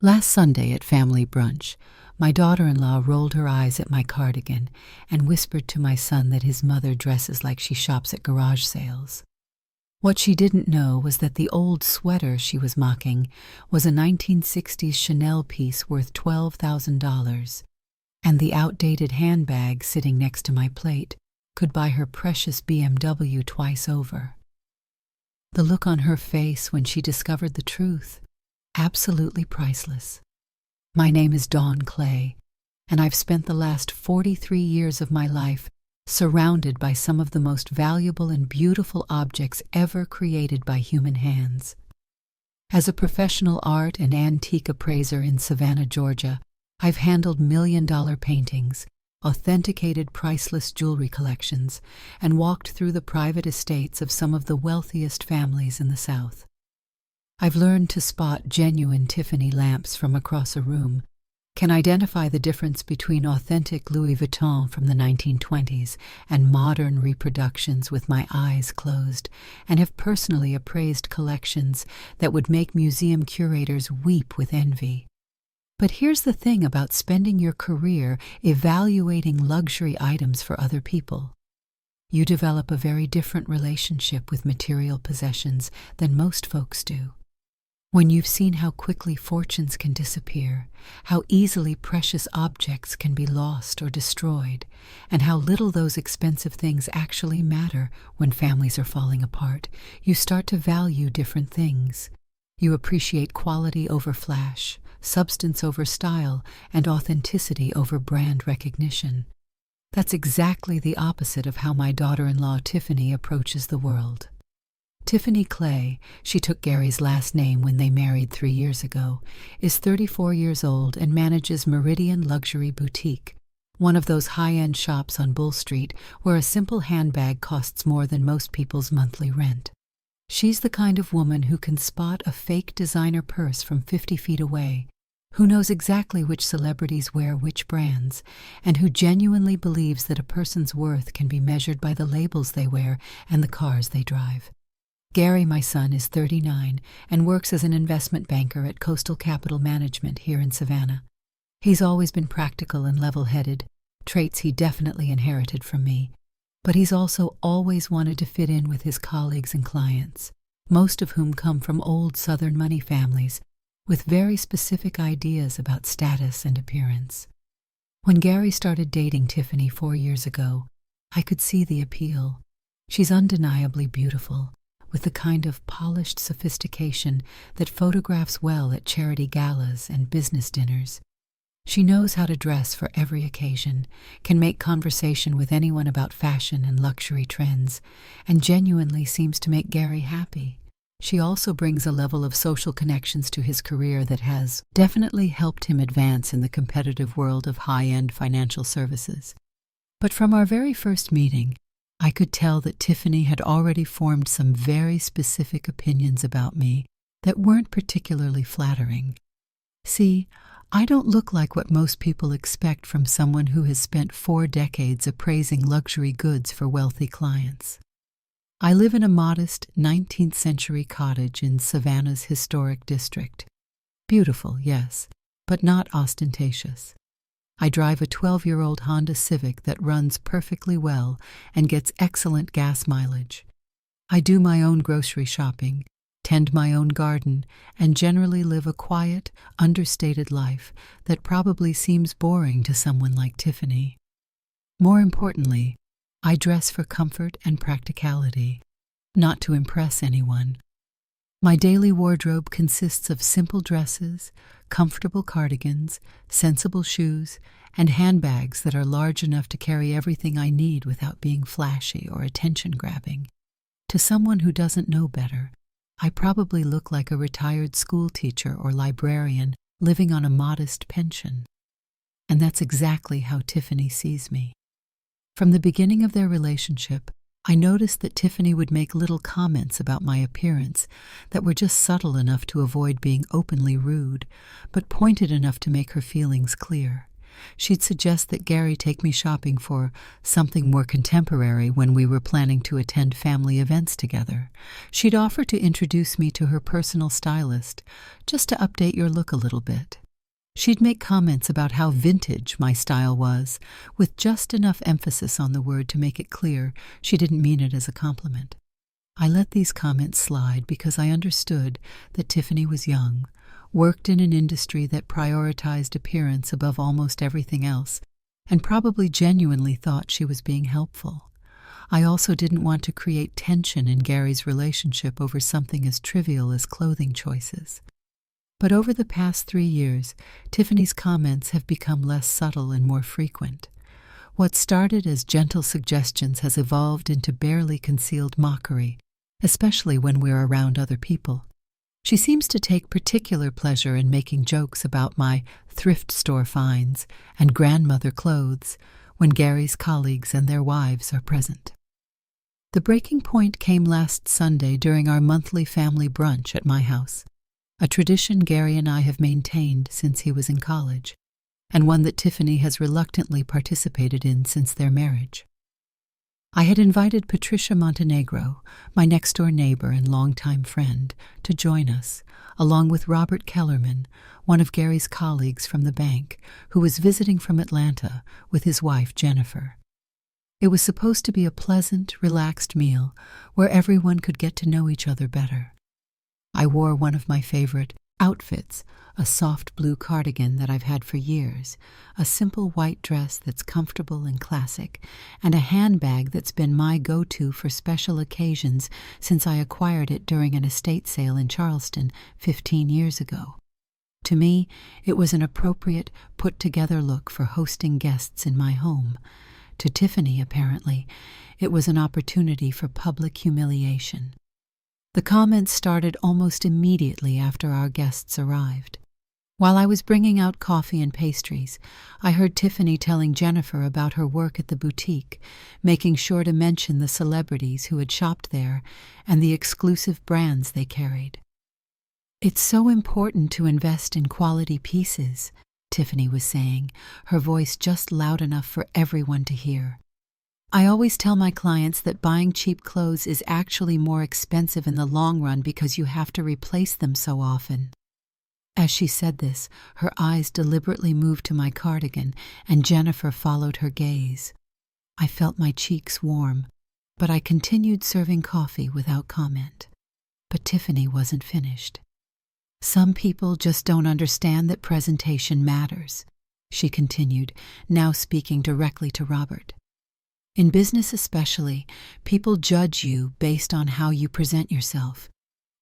Last Sunday at family brunch, my daughter-in-law rolled her eyes at my cardigan and whispered to my son that his mother dresses like she shops at garage sales. What she didn't know was that the old sweater she was mocking was a 1960s Chanel piece worth $12,000, and the outdated handbag sitting next to my plate could buy her precious BMW twice over. The look on her face when she discovered the truth, absolutely priceless. My name is Dawn Clay, and I've spent the last 43 years of my life surrounded by some of the most valuable and beautiful objects ever created by human hands. As a professional art and antique appraiser in Savannah, Georgia, I've handled million-dollar paintings, authenticated priceless jewelry collections, and walked through the private estates of some of the wealthiest families in the South. I've learned to spot genuine Tiffany lamps from across a room, can identify the difference between authentic Louis Vuitton from the 1920s and modern reproductions with my eyes closed, and have personally appraised collections that would make museum curators weep with envy. But here's the thing about spending your career evaluating luxury items for other people. You develop a very different relationship with material possessions than most folks do. When you've seen how quickly fortunes can disappear, how easily precious objects can be lost or destroyed, and how little those expensive things actually matter when families are falling apart, you start to value different things. You appreciate quality over flash, substance over style, and authenticity over brand recognition. That's exactly the opposite of how my daughter-in-law Tiffany approaches the world. Tiffany Clay, she took Gary's last name when they married 3 years ago, is 34 years old and manages Meridian Luxury Boutique, one of those high-end shops on Bull Street where a simple handbag costs more than most people's monthly rent. She's the kind of woman who can spot a fake designer purse from 50 feet away, who knows exactly which celebrities wear which brands, and who genuinely believes that a person's worth can be measured by the labels they wear and the cars they drive. Gary, my son, is 39 and works as an investment banker at Coastal Capital Management here in Savannah. He's always been practical and level-headed, traits he definitely inherited from me, but he's also always wanted to fit in with his colleagues and clients, most of whom come from old Southern money families with very specific ideas about status and appearance. When Gary started dating Tiffany 4 years ago, I could see the appeal. She's undeniably beautiful, with the kind of polished sophistication that photographs well at charity galas and business dinners. She knows how to dress for every occasion, can make conversation with anyone about fashion and luxury trends, and genuinely seems to make Gary happy. She also brings a level of social connections to his career that has definitely helped him advance in the competitive world of high-end financial services. But from our very first meeting, I could tell that Tiffany had already formed some very specific opinions about me that weren't particularly flattering. See, I don't look like what most people expect from someone who has spent 4 decades appraising luxury goods for wealthy clients. I live in a modest 19th century cottage in Savannah's historic district. Beautiful, yes, but not ostentatious. I drive a 12-year-old Honda Civic that runs perfectly well and gets excellent gas mileage. I do my own grocery shopping, tend my own garden, and generally live a quiet, understated life that probably seems boring to someone like Tiffany. More importantly, I dress for comfort and practicality, not to impress anyone. My daily wardrobe consists of simple dresses, comfortable cardigans, sensible shoes, and handbags that are large enough to carry everything I need without being flashy or attention-grabbing. To someone who doesn't know better, I probably look like a retired school teacher or librarian living on a modest pension. And that's exactly how Tiffany sees me. From the beginning of their relationship, I noticed that Tiffany would make little comments about my appearance that were just subtle enough to avoid being openly rude, but pointed enough to make her feelings clear. She'd suggest that Gary take me shopping for something more contemporary when we were planning to attend family events together. She'd offer to introduce me to her personal stylist, just to update your look a little bit. She'd make comments about how vintage my style was, with just enough emphasis on the word to make it clear she didn't mean it as a compliment. I let these comments slide because I understood that Tiffany was young, worked in an industry that prioritized appearance above almost everything else, and probably genuinely thought she was being helpful. I also didn't want to create tension in Gary's relationship over something as trivial as clothing choices. But over the past 3 years, Tiffany's comments have become less subtle and more frequent. What started as gentle suggestions has evolved into barely concealed mockery, especially when we're around other people. She seems to take particular pleasure in making jokes about my thrift store finds and grandmother clothes when Gary's colleagues and their wives are present. The breaking point came last Sunday during our monthly family brunch at my house, a tradition Gary and I have maintained since he was in college, and one that Tiffany has reluctantly participated in since their marriage. I had invited Patricia Montenegro, my next-door neighbor and longtime friend, to join us, along with Robert Kellerman, one of Gary's colleagues from the bank, who was visiting from Atlanta with his wife Jennifer. It was supposed to be a pleasant, relaxed meal where everyone could get to know each other better. I wore one of my favorite outfits, a soft blue cardigan that I've had for years, a simple white dress that's comfortable and classic, and a handbag that's been my go-to for special occasions since I acquired it during an estate sale in Charleston 15 years ago. To me, it was an appropriate, put-together look for hosting guests in my home. To Tiffany, apparently, it was an opportunity for public humiliation. The comments started almost immediately after our guests arrived. While I was bringing out coffee and pastries, I heard Tiffany telling Jennifer about her work at the boutique, making sure to mention the celebrities who had shopped there and the exclusive brands they carried. "It's so important to invest in quality pieces," Tiffany was saying, her voice just loud enough for everyone to hear. "I always tell my clients that buying cheap clothes is actually more expensive in the long run because you have to replace them so often." As she said this, her eyes deliberately moved to my cardigan, and Jennifer followed her gaze. I felt my cheeks warm, but I continued serving coffee without comment. But Tiffany wasn't finished. "Some people just don't understand that presentation matters," she continued, now speaking directly to Robert. "In business especially, people judge you based on how you present yourself.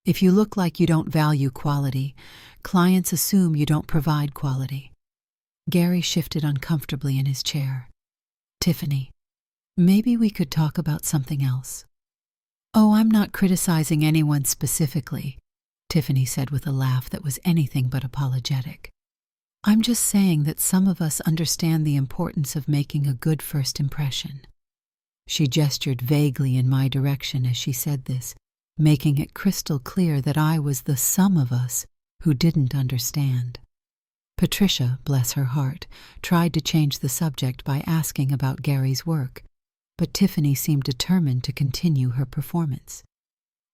If you look like you don't value quality, clients assume you don't provide quality." Gary shifted uncomfortably in his chair. "Tiffany, maybe we could talk about something else." "Oh, I'm not criticizing anyone specifically," Tiffany said with a laugh that was anything but apologetic. "I'm just saying that some of us understand the importance of making a good first impression." She gestured vaguely in my direction as she said this, making it crystal clear that I was the some of us who didn't understand. Patricia, bless her heart, tried to change the subject by asking about Gary's work, but Tiffany seemed determined to continue her performance.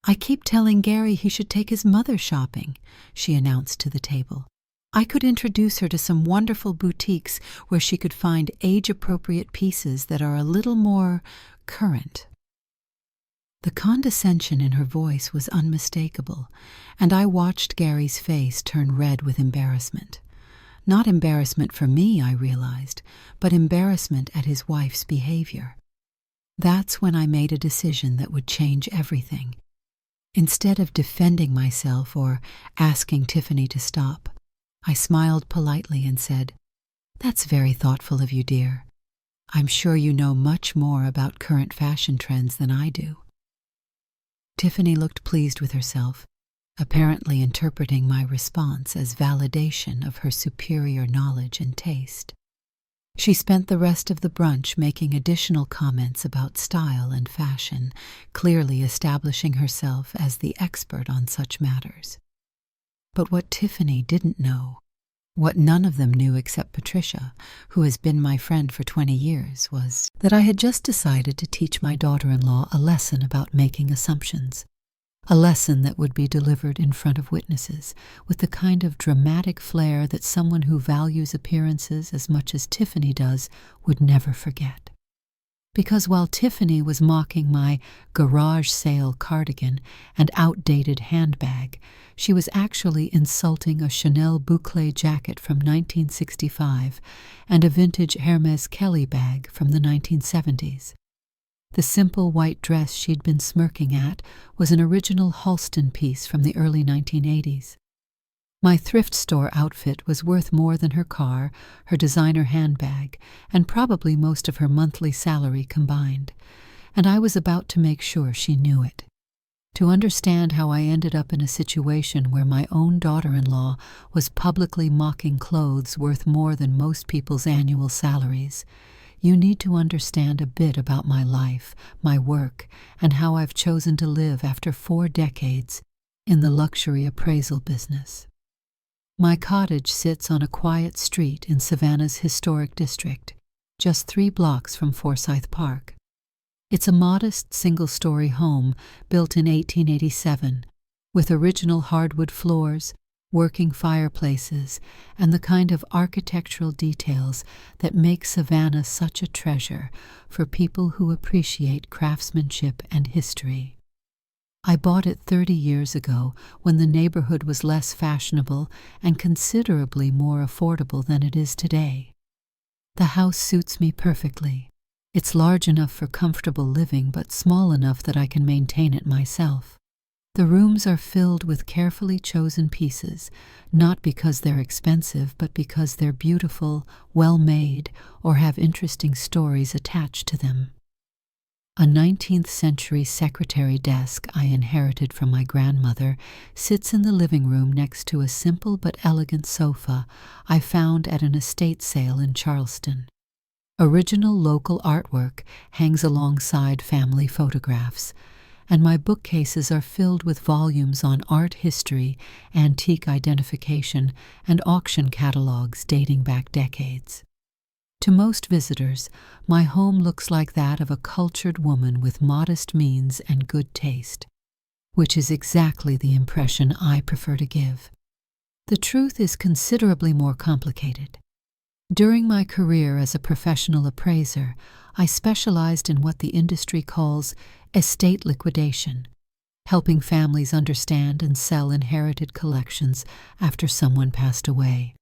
"I keep telling Gary he should take his mother shopping," she announced to the table. "I could introduce her to some wonderful boutiques where she could find age-appropriate pieces that are a little more current." The condescension in her voice was unmistakable, and I watched Gary's face turn red with embarrassment. Not embarrassment for me, I realized, but embarrassment at his wife's behavior. That's when I made a decision that would change everything. Instead of defending myself or asking Tiffany to stop, I smiled politely and said, "That's very thoughtful of you, dear. I'm sure you know much more about current fashion trends than I do." Tiffany looked pleased with herself, apparently interpreting my response as validation of her superior knowledge and taste. She spent the rest of the brunch making additional comments about style and fashion, clearly establishing herself as the expert on such matters. But what Tiffany didn't know What none of them knew except Patricia, who has been my friend for 20 years, was that I had just decided to teach my daughter-in-law a lesson about making assumptions. A lesson that would be delivered in front of witnesses, with the kind of dramatic flair that someone who values appearances as much as Tiffany does would never forget. Because while Tiffany was mocking my garage sale cardigan and outdated handbag, she was actually insulting a Chanel boucle jacket from 1965 and a vintage Hermes Kelly bag from the 1970s. The simple white dress she'd been smirking at was an original Halston piece from the early 1980s. My thrift store outfit was worth more than her car, her designer handbag, and probably most of her monthly salary combined, and I was about to make sure she knew it. To understand how I ended up in a situation where my own daughter-in-law was publicly mocking clothes worth more than most people's annual salaries, you need to understand a bit about my life, my work, and how I've chosen to live after 4 decades in the luxury appraisal business. My cottage sits on a quiet street in Savannah's historic district, just 3 blocks from Forsyth Park. It's a modest single-story home built in 1887, with original hardwood floors, working fireplaces, and the kind of architectural details that make Savannah such a treasure for people who appreciate craftsmanship and history. I bought it 30 years ago when the neighborhood was less fashionable and considerably more affordable than it is today. The house suits me perfectly. It's large enough for comfortable living but small enough that I can maintain it myself. The rooms are filled with carefully chosen pieces, not because they're expensive but because they're beautiful, well-made, or have interesting stories attached to them. A 19th century secretary desk I inherited from my grandmother sits in the living room next to a simple but elegant sofa I found at an estate sale in Charleston. Original local artwork hangs alongside family photographs, and my bookcases are filled with volumes on art history, antique identification, and auction catalogs dating back decades. To most visitors, my home looks like that of a cultured woman with modest means and good taste, which is exactly the impression I prefer to give. The truth is considerably more complicated. During my career as a professional appraiser, I specialized in what the industry calls estate liquidation, helping families understand and sell inherited collections after someone passed away.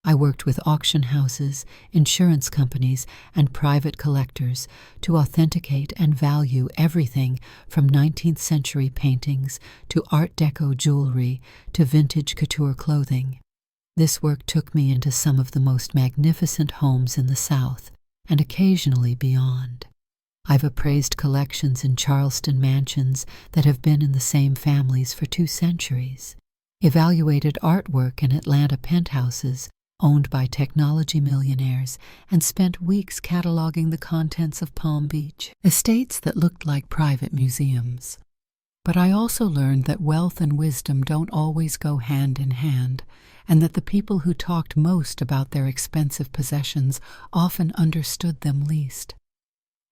I worked with auction houses, insurance companies, and private collectors to authenticate and value everything from 19th century paintings to Art Deco jewelry to vintage couture clothing. This work took me into some of the most magnificent homes in the South, and occasionally beyond. I've appraised collections in Charleston mansions that have been in the same families for 2 centuries, evaluated artwork in Atlanta penthouses owned by technology millionaires, and spent weeks cataloging the contents of Palm Beach estates that looked like private museums. But I also learned that wealth and wisdom don't always go hand in hand, and that the people who talked most about their expensive possessions often understood them least.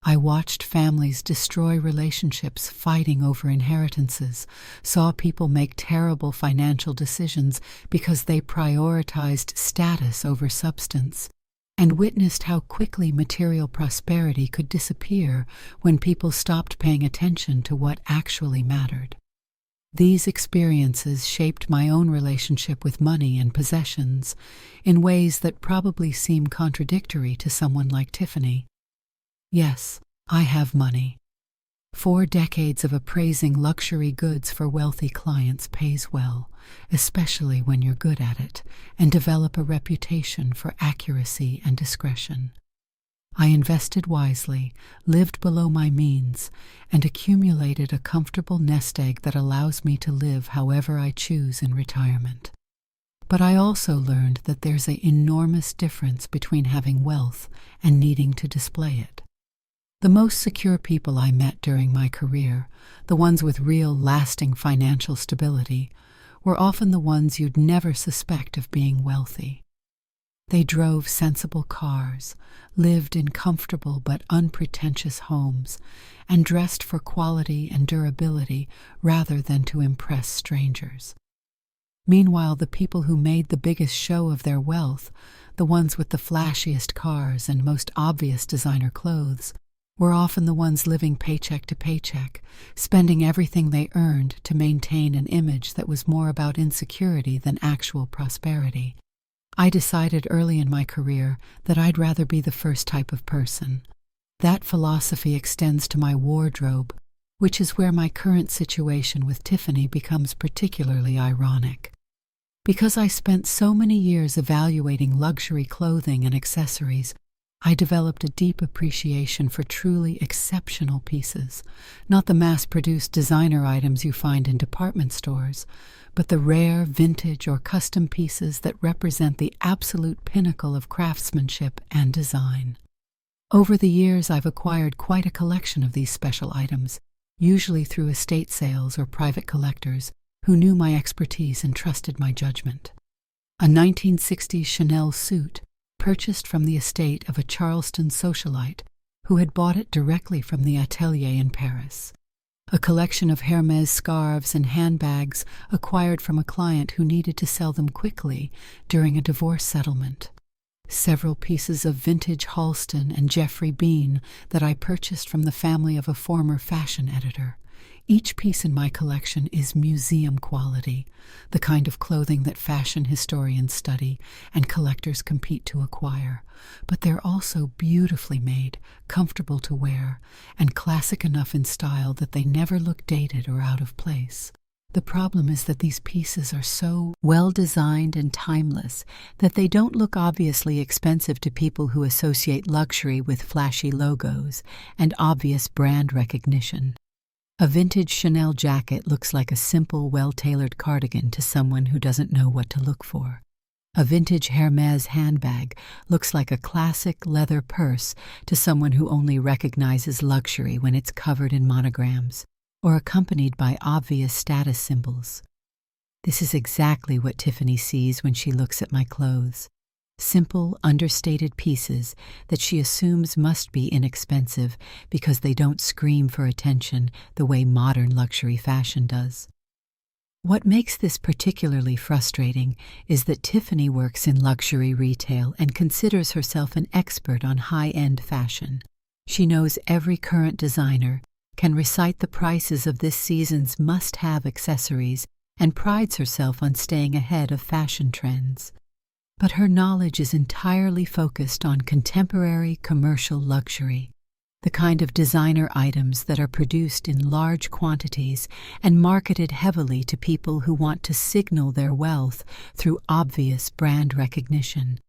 I watched families destroy relationships fighting over inheritances, saw people make terrible financial decisions because they prioritized status over substance, and witnessed how quickly material prosperity could disappear when people stopped paying attention to what actually mattered. These experiences shaped my own relationship with money and possessions in ways that probably seem contradictory to someone like Tiffany. Yes, I have money. 4 decades of appraising luxury goods for wealthy clients pays well, especially when you're good at it and develop a reputation for accuracy and discretion. I invested wisely, lived below my means, and accumulated a comfortable nest egg that allows me to live however I choose in retirement. But I also learned that there's an enormous difference between having wealth and needing to display it. The most secure people I met during my career, the ones with real, lasting financial stability, were often the ones you'd never suspect of being wealthy. They drove sensible cars, lived in comfortable but unpretentious homes, and dressed for quality and durability rather than to impress strangers. Meanwhile, the people who made the biggest show of their wealth, the ones with the flashiest cars and most obvious designer clothes, were often the ones living paycheck to paycheck, spending everything they earned to maintain an image that was more about insecurity than actual prosperity. I decided early in my career that I'd rather be the first type of person. That philosophy extends to my wardrobe, which is where my current situation with Tiffany becomes particularly ironic. Because I spent so many years evaluating luxury clothing and accessories, I developed a deep appreciation for truly exceptional pieces, not the mass-produced designer items you find in department stores, but the rare, vintage, or custom pieces that represent the absolute pinnacle of craftsmanship and design. Over the years, I've acquired quite a collection of these special items, usually through estate sales or private collectors who knew my expertise and trusted my judgment. A 1960s Chanel suit, purchased from the estate of a Charleston socialite who had bought it directly from the atelier in Paris. A collection of Hermès scarves and handbags acquired from a client who needed to sell them quickly during a divorce settlement. Several pieces of vintage Halston and Geoffrey Beene that I purchased from the family of a former fashion editor. Each piece in my collection is museum quality, the kind of clothing that fashion historians study and collectors compete to acquire. But they're also beautifully made, comfortable to wear, and classic enough in style that they never look dated or out of place. The problem is that these pieces are so well designed and timeless that they don't look obviously expensive to people who associate luxury with flashy logos and obvious brand recognition. A vintage Chanel jacket looks like a simple, well-tailored cardigan to someone who doesn't know what to look for. A vintage Hermès handbag looks like a classic leather purse to someone who only recognizes luxury when it's covered in monograms or accompanied by obvious status symbols. This is exactly what Tiffany sees when she looks at my clothes. Simple, understated pieces that she assumes must be inexpensive because they don't scream for attention the way modern luxury fashion does. What makes this particularly frustrating is that Tiffany works in luxury retail and considers herself an expert on high-end fashion. She knows every current designer, can recite the prices of this season's must-have accessories, and prides herself on staying ahead of fashion trends. But her knowledge is entirely focused on contemporary commercial luxury, the kind of designer items that are produced in large quantities and marketed heavily to people who want to signal their wealth through obvious brand recognition.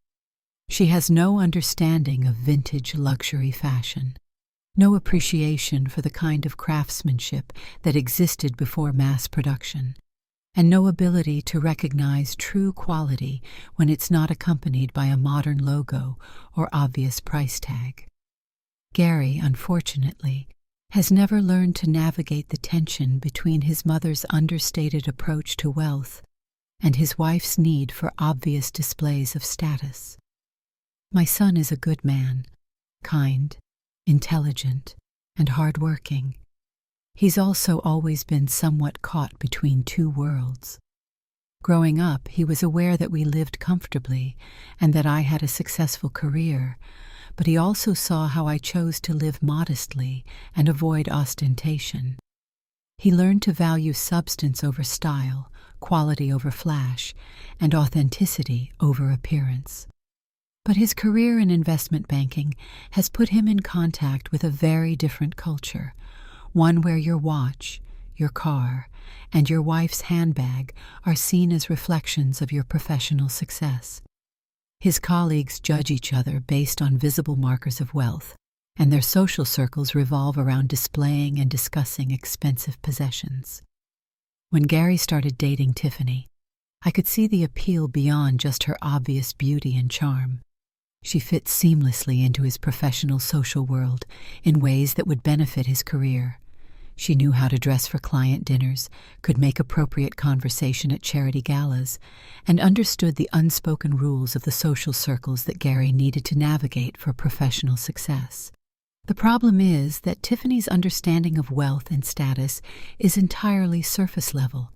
She has no understanding of vintage luxury fashion, no appreciation for the kind of craftsmanship that existed before mass production, and no ability to recognize true quality when it's not accompanied by a modern logo or obvious price tag. Gary, unfortunately, has never learned to navigate the tension between his mother's understated approach to wealth and his wife's need for obvious displays of status. My son is a good man, kind, intelligent, and hardworking. He's also always been somewhat caught between two worlds. Growing up, he was aware that we lived comfortably and that I had a successful career, but he also saw how I chose to live modestly and avoid ostentation. He learned to value substance over style, quality over flash, and authenticity over appearance. But his career in investment banking has put him in contact with a very different culture, one where your watch, your car, and your wife's handbag are seen as reflections of your professional success. His colleagues judge each other based on visible markers of wealth, and their social circles revolve around displaying and discussing expensive possessions. When Gary started dating Tiffany, I could see the appeal beyond just her obvious beauty and charm. She fit seamlessly into his professional social world in ways that would benefit his career. She knew how to dress for client dinners, could make appropriate conversation at charity galas, and understood the unspoken rules of the social circles that Gary needed to navigate for professional success. The problem is that Tiffany's understanding of wealth and status is entirely surface level,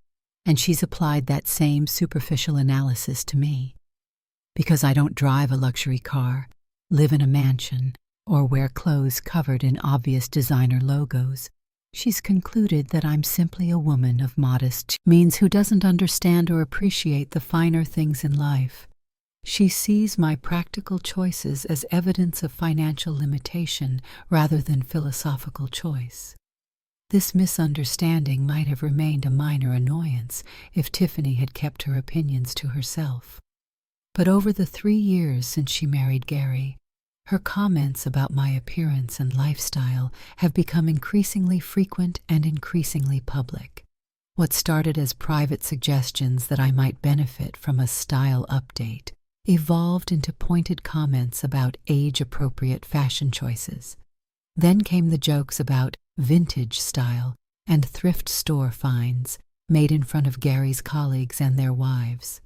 and she's applied that same superficial analysis to me. Because I don't drive a luxury car, live in a mansion, or wear clothes covered in obvious designer logos, she's concluded that I'm simply a woman of modest means who doesn't understand or appreciate the finer things in life. She sees my practical choices as evidence of financial limitation rather than philosophical choice. This misunderstanding might have remained a minor annoyance if Tiffany had kept her opinions to herself. But over the 3 years since she married Gary, her comments about my appearance and lifestyle have become increasingly frequent and increasingly public. What started as private suggestions that I might benefit from a style update evolved into pointed comments about age-appropriate fashion choices. Then came the jokes about vintage style and thrift store finds made in front of Gary's colleagues and their wives.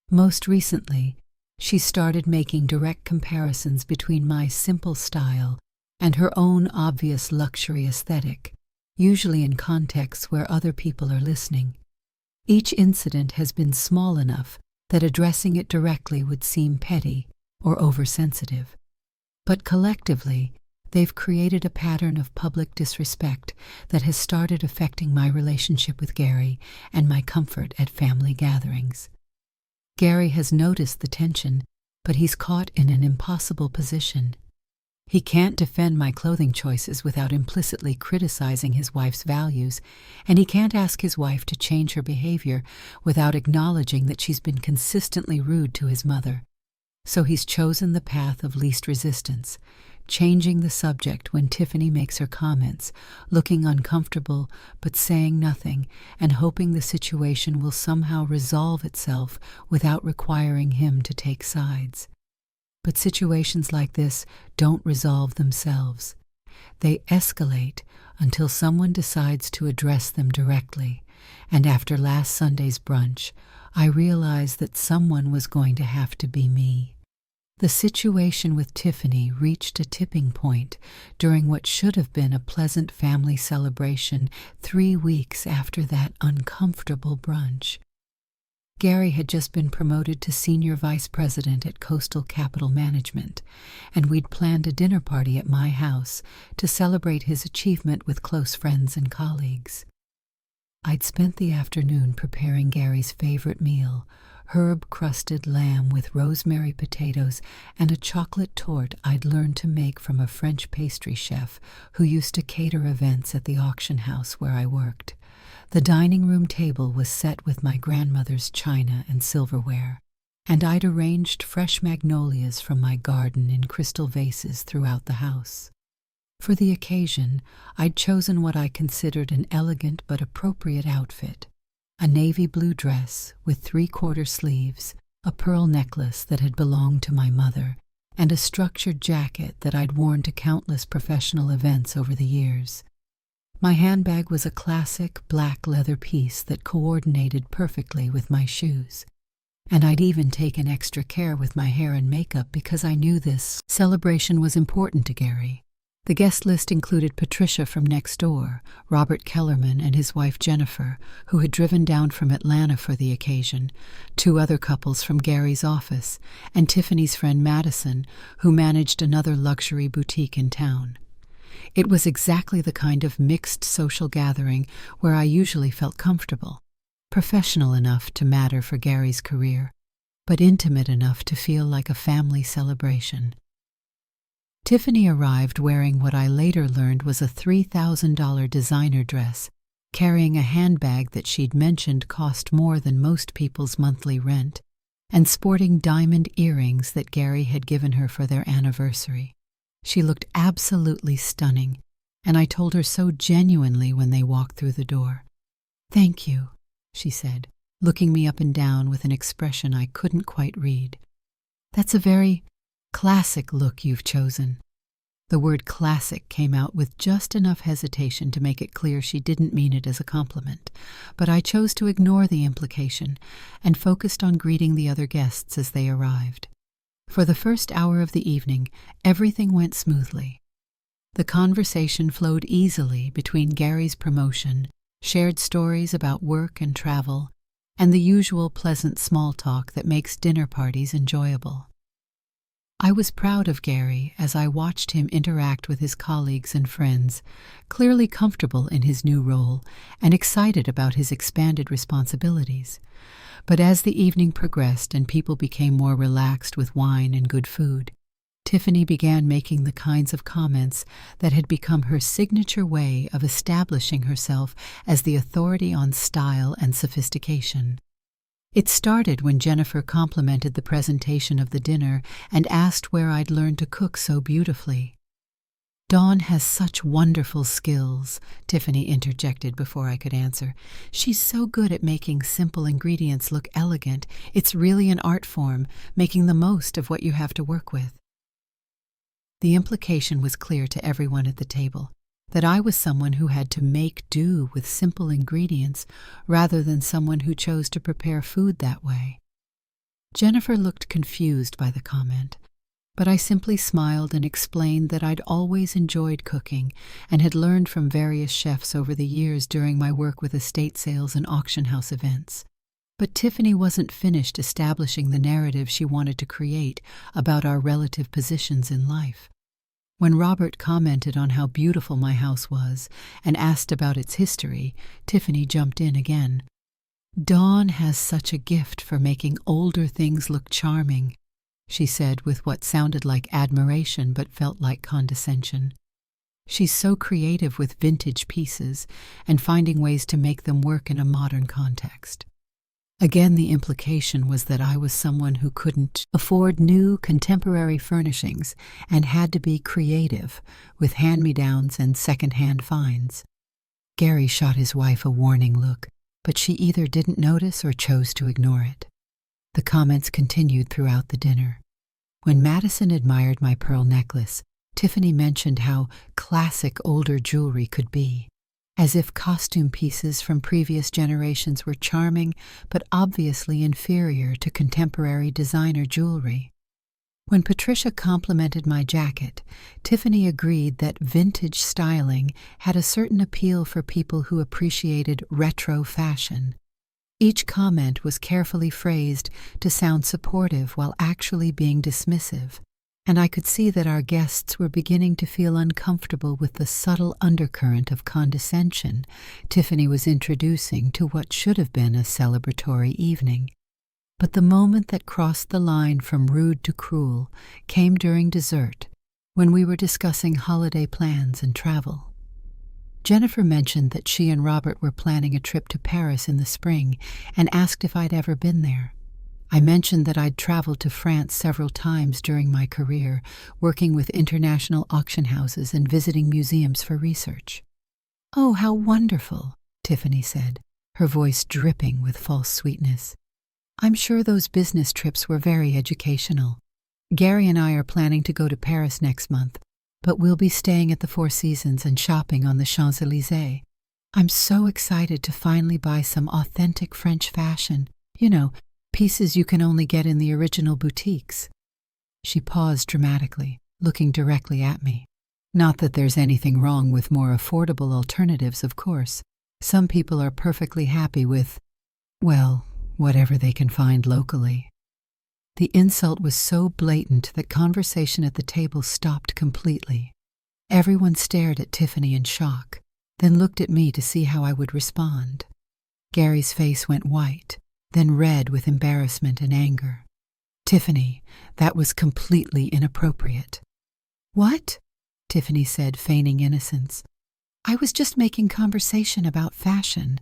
Most recently, she started making direct comparisons between my simple style and her own obvious luxury aesthetic, usually in contexts where other people are listening. Each incident has been small enough that addressing it directly would seem petty or oversensitive. But collectively, they've created a pattern of public disrespect that has started affecting my relationship with Gary and my comfort at family gatherings. Gary has noticed the tension, but he's caught in an impossible position. He can't defend my clothing choices without implicitly criticizing his wife's values, and he can't ask his wife to change her behavior without acknowledging that she's been consistently rude to his mother. So he's chosen the path of least resistance, changing the subject when Tiffany makes her comments, looking uncomfortable but saying nothing, and hoping the situation will somehow resolve itself without requiring him to take sides. But situations like this don't resolve themselves. They escalate until someone decides to address them directly, and after last Sunday's brunch, I realized that someone was going to have to be me. The situation with Tiffany reached a tipping point during what should have been a pleasant family celebration 3 weeks after that uncomfortable brunch. Gary had just been promoted to senior vice president at Coastal Capital Management, and we'd planned a dinner party at my house to celebrate his achievement with close friends and colleagues. I'd spent the afternoon preparing Gary's favorite meal, herb-crusted lamb with rosemary potatoes and a chocolate torte I'd learned to make from a French pastry chef who used to cater events at the auction house where I worked. The dining room table was set with my grandmother's china and silverware, and I'd arranged fresh magnolias from my garden in crystal vases throughout the house. For the occasion, I'd chosen what I considered an elegant but appropriate outfit: a navy blue dress with 3/4 sleeves, a pearl necklace that had belonged to my mother, and a structured jacket that I'd worn to countless professional events over the years. My handbag was a classic black leather piece that coordinated perfectly with my shoes, and I'd even taken extra care with my hair and makeup because I knew this celebration was important to Gary. The guest list included Patricia from next door, Robert Kellerman and his wife Jennifer, who had driven down from Atlanta for the occasion, 2 other couples from Gary's office, and Tiffany's friend Madison, who managed another luxury boutique in town. It was exactly the kind of mixed social gathering where I usually felt comfortable, professional enough to matter for Gary's career, but intimate enough to feel like a family celebration. Tiffany arrived wearing what I later learned was a $3,000 designer dress, carrying a handbag that she'd mentioned cost more than most people's monthly rent, and sporting diamond earrings that Gary had given her for their anniversary. She looked absolutely stunning, and I told her so genuinely when they walked through the door. "Thank you," she said, looking me up and down with an expression I couldn't quite read. "That's a very classic look you've chosen." The word classic came out with just enough hesitation to make it clear she didn't mean it as a compliment, but I chose to ignore the implication and focused on greeting the other guests as they arrived. For the first hour of the evening, everything went smoothly. The conversation flowed easily between Gary's promotion, shared stories about work and travel, and the usual pleasant small talk that makes dinner parties enjoyable. I was proud of Gary as I watched him interact with his colleagues and friends, clearly comfortable in his new role and excited about his expanded responsibilities. But as the evening progressed and people became more relaxed with wine and good food, Tiffany began making the kinds of comments that had become her signature way of establishing herself as the authority on style and sophistication. It started when Jennifer complimented the presentation of the dinner and asked where I'd learned to cook so beautifully. "Dawn has such wonderful skills," Tiffany interjected before I could answer. "She's so good at making simple ingredients look elegant. It's really an art form, making the most of what you have to work with." The implication was clear to everyone at the table, that I was someone who had to make do with simple ingredients rather than someone who chose to prepare food that way. Jennifer looked confused by the comment, but I simply smiled and explained that I'd always enjoyed cooking and had learned from various chefs over the years during my work with estate sales and auction house events. But Tiffany wasn't finished establishing the narrative she wanted to create about our relative positions in life. When Robert commented on how beautiful my house was and asked about its history, Tiffany jumped in again. "Dawn has such a gift for making older things look charming," she said with what sounded like admiration but felt like condescension. "She's so creative with vintage pieces and finding ways to make them work in a modern context." Again, the implication was that I was someone who couldn't afford new, contemporary furnishings and had to be creative with hand-me-downs and second-hand finds. Gary shot his wife a warning look, but she either didn't notice or chose to ignore it. The comments continued throughout the dinner. When Madison admired my pearl necklace, Tiffany mentioned how classic older jewelry could be, as if costume pieces from previous generations were charming but obviously inferior to contemporary designer jewelry. When Patricia complimented my jacket, Tiffany agreed that vintage styling had a certain appeal for people who appreciated retro fashion. Each comment was carefully phrased to sound supportive while actually being dismissive, and I could see that our guests were beginning to feel uncomfortable with the subtle undercurrent of condescension Tiffany was introducing to what should have been a celebratory evening. But the moment that crossed the line from rude to cruel came during dessert, when we were discussing holiday plans and travel. Jennifer mentioned that she and Robert were planning a trip to Paris in the spring and asked if I'd ever been there. I mentioned that I'd traveled to France several times during my career, working with international auction houses and visiting museums for research. "Oh, how wonderful," Tiffany said, her voice dripping with false sweetness. "I'm sure those business trips were very educational. Gary and I are planning to go to Paris next month, but we'll be staying at the Four Seasons and shopping on the Champs-Élysées. I'm so excited to finally buy some authentic French fashion, pieces you can only get in the original boutiques." She paused dramatically, looking directly at me. "Not that there's anything wrong with more affordable alternatives, of course. Some people are perfectly happy with, well, whatever they can find locally." The insult was so blatant that conversation at the table stopped completely. Everyone stared at Tiffany in shock, then looked at me to see how I would respond. Gary's face went white, then red with embarrassment and anger. "Tiffany, that was completely inappropriate." "What?" Tiffany said, feigning innocence. "I was just making conversation about fashion.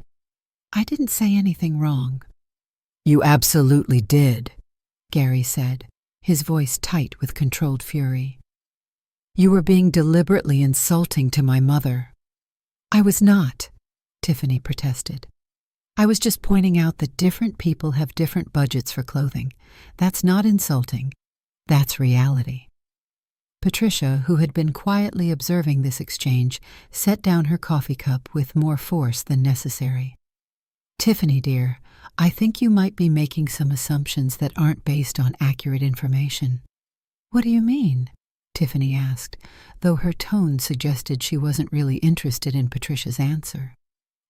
I didn't say anything wrong." "You absolutely did," Gary said, his voice tight with controlled fury. "You were being deliberately insulting to my mother." "I was not," Tiffany protested. "I was just pointing out that different people have different budgets for clothing. That's not insulting. That's reality." Patricia, who had been quietly observing this exchange, set down her coffee cup with more force than necessary. "Tiffany, dear, I think you might be making some assumptions that aren't based on accurate information." "What do you mean?" Tiffany asked, though her tone suggested she wasn't really interested in Patricia's answer.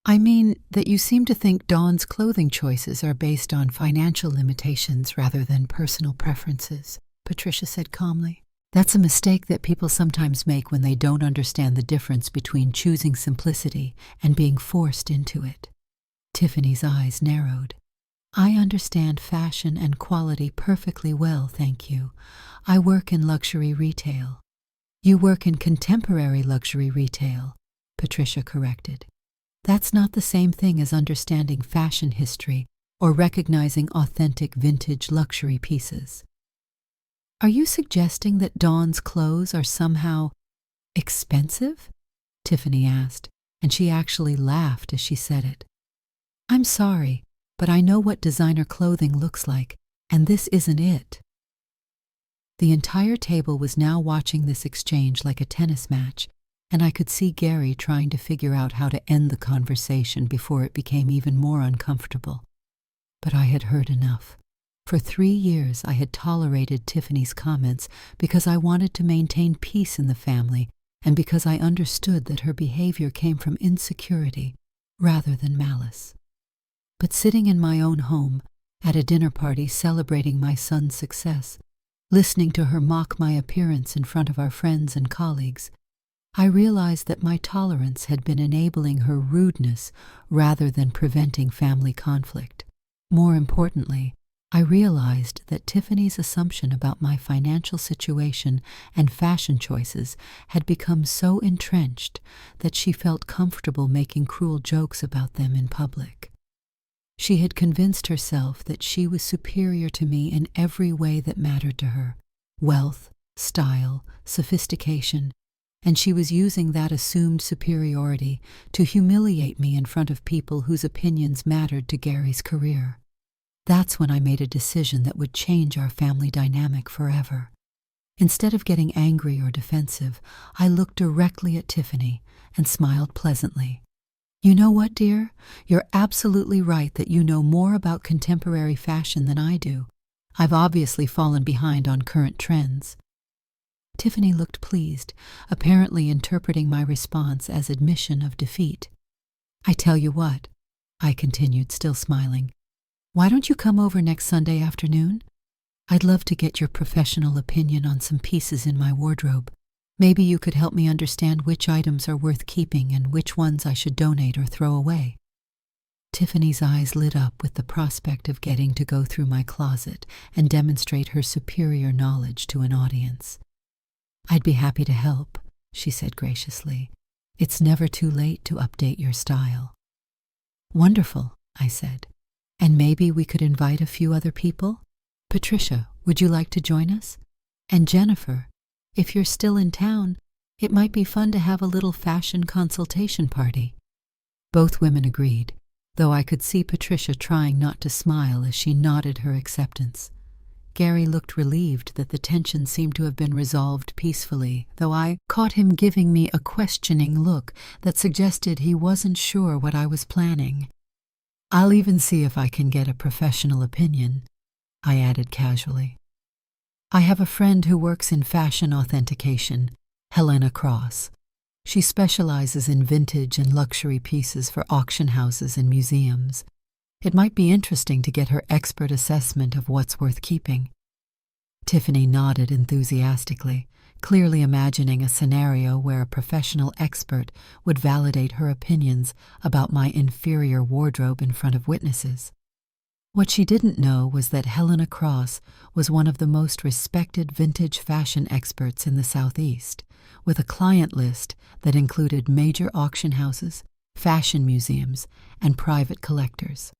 "I mean that you seem to think Dawn's clothing choices are based on financial limitations rather than personal preferences," Patricia said calmly. "That's a mistake that people sometimes make when they don't understand the difference between choosing simplicity and being forced into it." Tiffany's eyes narrowed. "I understand fashion and quality perfectly well, thank you. I work in luxury retail." "You work in contemporary luxury retail," Patricia corrected. "That's not the same thing as understanding fashion history or recognizing authentic vintage luxury pieces." "Are you suggesting that Dawn's clothes are somehow expensive?" Tiffany asked, and she actually laughed as she said it. "I'm sorry, but I know what designer clothing looks like, and this isn't it." The entire table was now watching this exchange like a tennis match, and I could see Gary trying to figure out how to end the conversation before it became even more uncomfortable. But I had heard enough. For 3 years I had tolerated Tiffany's comments because I wanted to maintain peace in the family and because I understood that her behavior came from insecurity rather than malice. But sitting in my own home, at a dinner party celebrating my son's success, listening to her mock my appearance in front of our friends and colleagues, I realized that my tolerance had been enabling her rudeness rather than preventing family conflict. More importantly, I realized that Tiffany's assumption about my financial situation and fashion choices had become so entrenched that she felt comfortable making cruel jokes about them in public. She had convinced herself that she was superior to me in every way that mattered to her: wealth, style, sophistication, and she was using that assumed superiority to humiliate me in front of people whose opinions mattered to Gary's career. That's when I made a decision that would change our family dynamic forever. Instead of getting angry or defensive, I looked directly at Tiffany and smiled pleasantly. "You know what, dear? You're absolutely right that you know more about contemporary fashion than I do. I've obviously fallen behind on current trends." Tiffany looked pleased, apparently interpreting my response as admission of defeat. "I tell you what," I continued, still smiling, "why don't you come over next Sunday afternoon? I'd love to get your professional opinion on some pieces in my wardrobe. Maybe you could help me understand which items are worth keeping and which ones I should donate or throw away." Tiffany's eyes lit up with the prospect of getting to go through my closet and demonstrate her superior knowledge to an audience. "I'd be happy to help," she said graciously. "It's never too late to update your style." "Wonderful," I said. "And maybe we could invite a few other people? Patricia, would you like to join us? And Jennifer, if you're still in town, it might be fun to have a little fashion consultation party." Both women agreed, though I could see Patricia trying not to smile as she nodded her acceptance. Gary looked relieved that the tension seemed to have been resolved peacefully, though I caught him giving me a questioning look that suggested he wasn't sure what I was planning. "I'll even see if I can get a professional opinion," I added casually. "I have a friend who works in fashion authentication, Helena Cross. She specializes in vintage and luxury pieces for auction houses and museums. It might be interesting to get her expert assessment of what's worth keeping." Tiffany nodded enthusiastically, clearly imagining a scenario where a professional expert would validate her opinions about my inferior wardrobe in front of witnesses. What she didn't know was that Helena Cross was one of the most respected vintage fashion experts in the Southeast, with a client list that included major auction houses, fashion museums, and private collectors.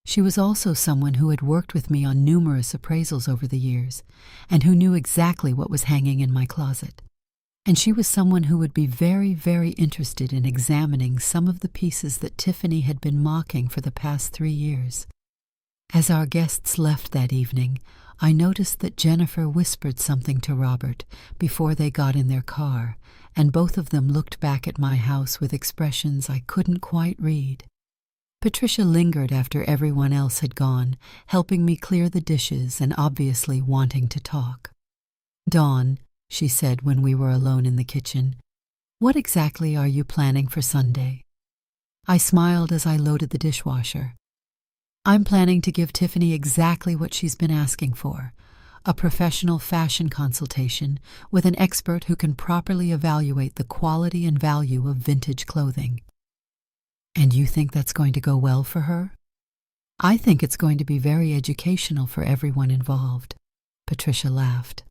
She was also someone who had worked with me on numerous appraisals over the years, and who knew exactly what was hanging in my closet. And she was someone who would be very, very interested in examining some of the pieces that Tiffany had been mocking for the past 3 years. As our guests left that evening, I noticed that Jennifer whispered something to Robert before they got in their car, and both of them looked back at my house with expressions I couldn't quite read. Patricia lingered after everyone else had gone, helping me clear the dishes and obviously wanting to talk. "Dawn," she said when we were alone in the kitchen, "what exactly are you planning for Sunday?" I smiled as I loaded the dishwasher. "I'm planning to give Tiffany exactly what she's been asking for, a professional fashion consultation with an expert who can properly evaluate the quality and value of vintage clothing." "And you think that's going to go well for her?" "I think it's going to be very educational for everyone involved." Patricia laughed.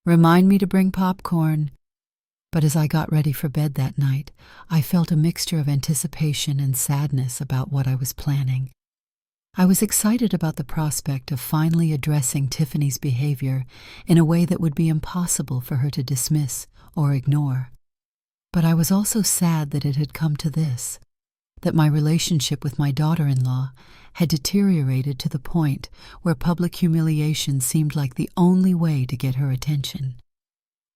"Remind me to bring popcorn." But as I got ready for bed that night, I felt a mixture of anticipation and sadness about what I was planning. I was excited about the prospect of finally addressing Tiffany's behavior in a way that would be impossible for her to dismiss or ignore. But I was also sad that it had come to this, that my relationship with my daughter-in-law had deteriorated to the point where public humiliation seemed like the only way to get her attention.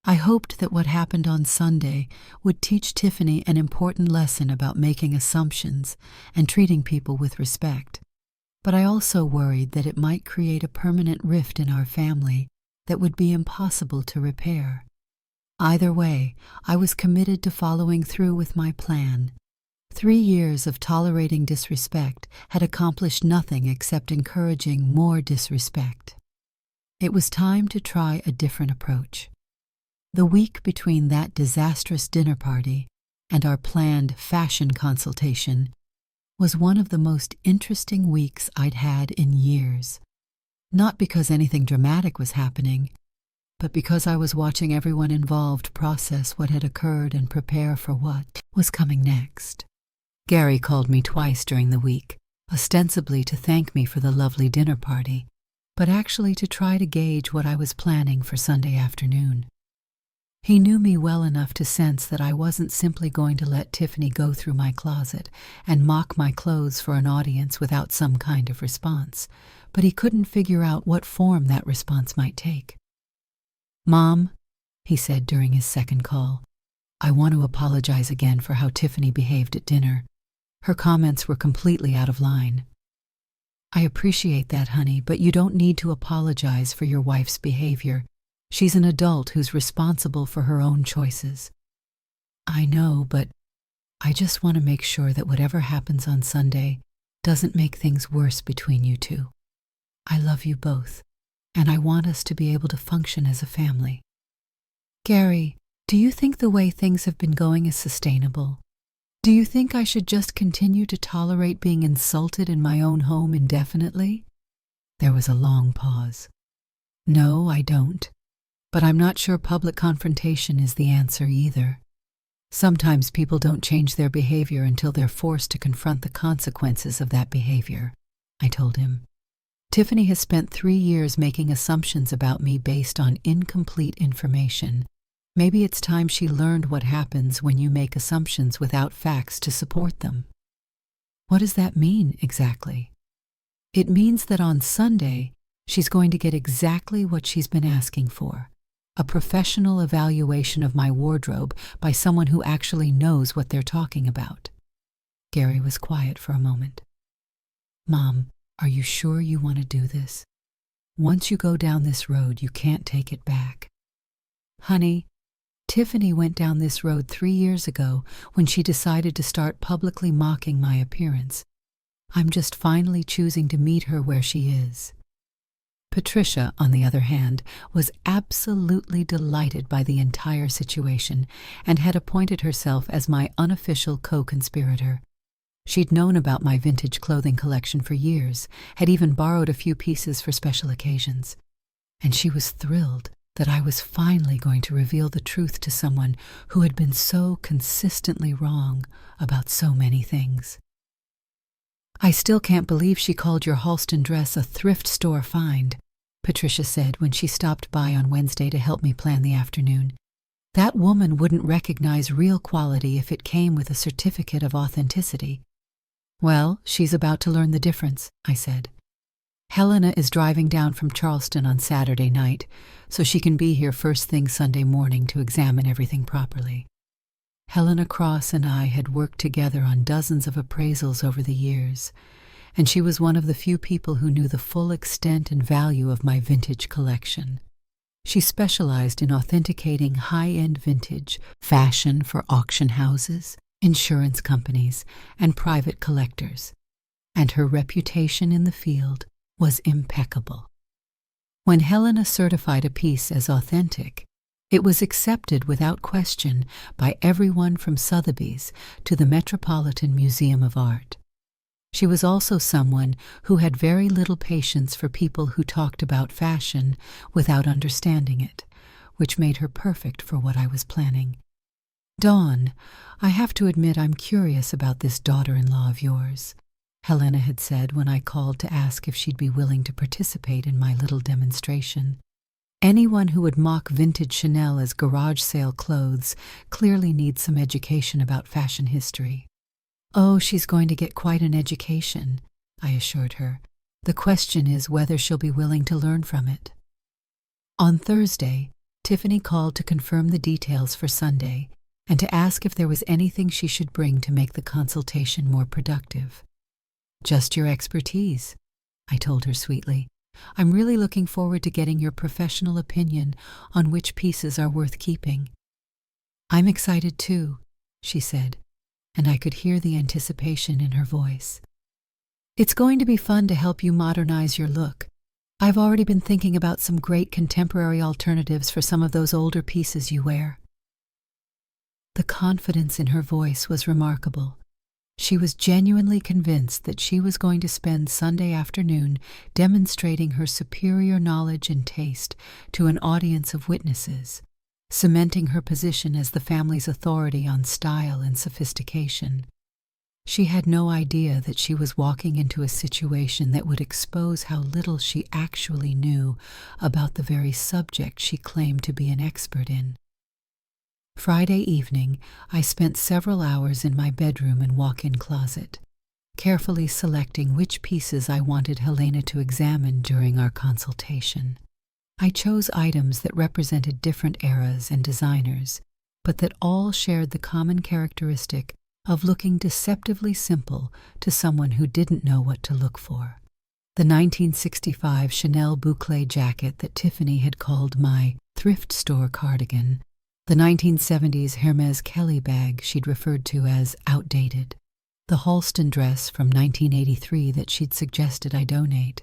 I hoped that what happened on Sunday would teach Tiffany an important lesson about making assumptions and treating people with respect, but I also worried that it might create a permanent rift in our family that would be impossible to repair. Either way, I was committed to following through with my plan. 3 years of tolerating disrespect had accomplished nothing except encouraging more disrespect. It was time to try a different approach. The week between that disastrous dinner party and our planned fashion consultation was one of the most interesting weeks I'd had in years. Not because anything dramatic was happening, but because I was watching everyone involved process what had occurred and prepare for what was coming next. Gary called me twice during the week, ostensibly to thank me for the lovely dinner party, but actually to try to gauge what I was planning for Sunday afternoon. He knew me well enough to sense that I wasn't simply going to let Tiffany go through my closet and mock my clothes for an audience without some kind of response, but he couldn't figure out what form that response might take. "Mom," he said during his second call, "I want to apologize again for how Tiffany behaved at dinner. Her comments were completely out of line." "I appreciate that, honey, but you don't need to apologize for your wife's behavior. She's an adult who's responsible for her own choices." "I know, but I just want to make sure that whatever happens on Sunday doesn't make things worse between you two. I love you both, and I want us to be able to function as a family." "Gary, do you think the way things have been going is sustainable? Do you think I should just continue to tolerate being insulted in my own home indefinitely?" There was a long pause. "No, I don't. But I'm not sure public confrontation is the answer either. Sometimes people don't change their behavior until they're forced to confront the consequences of that behavior," I told him. "Tiffany has spent 3 years making assumptions about me based on incomplete information. Maybe it's time she learned what happens when you make assumptions without facts to support them." "What does that mean exactly?" "It means that on Sunday, she's going to get exactly what she's been asking for. A professional evaluation of my wardrobe by someone who actually knows what they're talking about." Gary was quiet for a moment. "Mom, are you sure you want to do this? Once you go down this road, you can't take it back." "Honey, Tiffany went down this road 3 years ago when she decided to start publicly mocking my appearance. I'm just finally choosing to meet her where she is." Patricia, on the other hand, was absolutely delighted by the entire situation and had appointed herself as my unofficial co-conspirator. She'd known about my vintage clothing collection for years, had even borrowed a few pieces for special occasions, and she was thrilled that I was finally going to reveal the truth to someone who had been so consistently wrong about so many things. "I still can't believe she called your Halston dress a thrift store find," Patricia said when she stopped by on Wednesday to help me plan the afternoon. "That woman wouldn't recognize real quality if it came with a certificate of authenticity." "Well, she's about to learn the difference," I said. Helena is driving down from Charleston on Saturday night, so she can be here first thing Sunday morning to examine everything properly. Helena Cross and I had worked together on dozens of appraisals over the years, and she was one of the few people who knew the full extent and value of my vintage collection. She specialized in authenticating high-end vintage fashion for auction houses, insurance companies, and private collectors, and her reputation in the field was impeccable. When Helena certified a piece as authentic, it was accepted without question by everyone from Sotheby's to the Metropolitan Museum of Art. She was also someone who had very little patience for people who talked about fashion without understanding it, which made her perfect for what I was planning. "Dawn, I have to admit I'm curious about this daughter-in-law of yours," Helena had said when I called to ask if she'd be willing to participate in my little demonstration. Anyone who would mock vintage Chanel as garage sale clothes clearly needs some education about fashion history. "Oh, she's going to get quite an education," I assured her. "The question is whether she'll be willing to learn from it." On Thursday, Tiffany called to confirm the details for Sunday and to ask if there was anything she should bring to make the consultation more productive. "Just your expertise," I told her sweetly. "I'm really looking forward to getting your professional opinion on which pieces are worth keeping." "I'm excited too," she said, and I could hear the anticipation in her voice. "It's going to be fun to help you modernize your look. I've already been thinking about some great contemporary alternatives for some of those older pieces you wear." The confidence in her voice was remarkable. She was genuinely convinced that she was going to spend Sunday afternoon demonstrating her superior knowledge and taste to an audience of witnesses, cementing her position as the family's authority on style and sophistication. She had no idea that she was walking into a situation that would expose how little she actually knew about the very subject she claimed to be an expert in. Friday evening, I spent several hours in my bedroom and walk-in closet, carefully selecting which pieces I wanted Helena to examine during our consultation. I chose items that represented different eras and designers, but that all shared the common characteristic of looking deceptively simple to someone who didn't know what to look for. The 1965 Chanel boucle jacket that Tiffany had called my thrift store cardigan, the 1970s Hermes Kelly bag she'd referred to as outdated, the Halston dress from 1983 that she'd suggested I donate,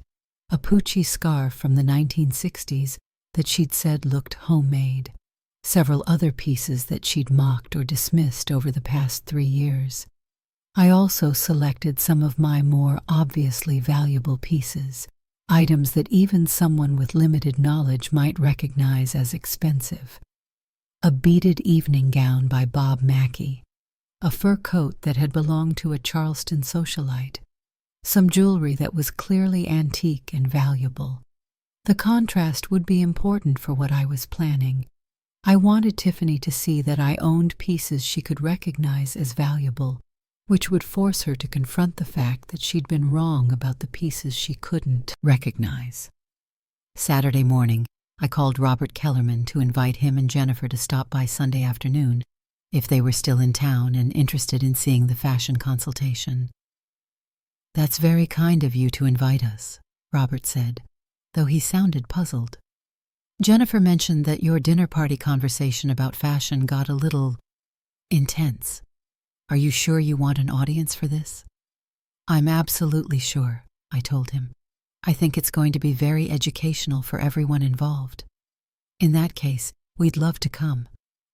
a Pucci scarf from the 1960s that she'd said looked homemade, several other pieces that she'd mocked or dismissed over the past 3 years. I also selected some of my more obviously valuable pieces, items that even someone with limited knowledge might recognize as expensive. A beaded evening gown by Bob Mackie, a fur coat that had belonged to a Charleston socialite, some jewelry that was clearly antique and valuable. The contrast would be important for what I was planning. I wanted Tiffany to see that I owned pieces she could recognize as valuable, which would force her to confront the fact that she'd been wrong about the pieces she couldn't recognize. Saturday morning, I called Robert Kellerman to invite him and Jennifer to stop by Sunday afternoon, if they were still in town and interested in seeing the fashion consultation. "That's very kind of you to invite us," Robert said, though he sounded puzzled. "Jennifer mentioned that your dinner party conversation about fashion got a little intense. Are you sure you want an audience for this?" "I'm absolutely sure," I told him. "I think it's going to be very educational for everyone involved." "In that case, we'd love to come.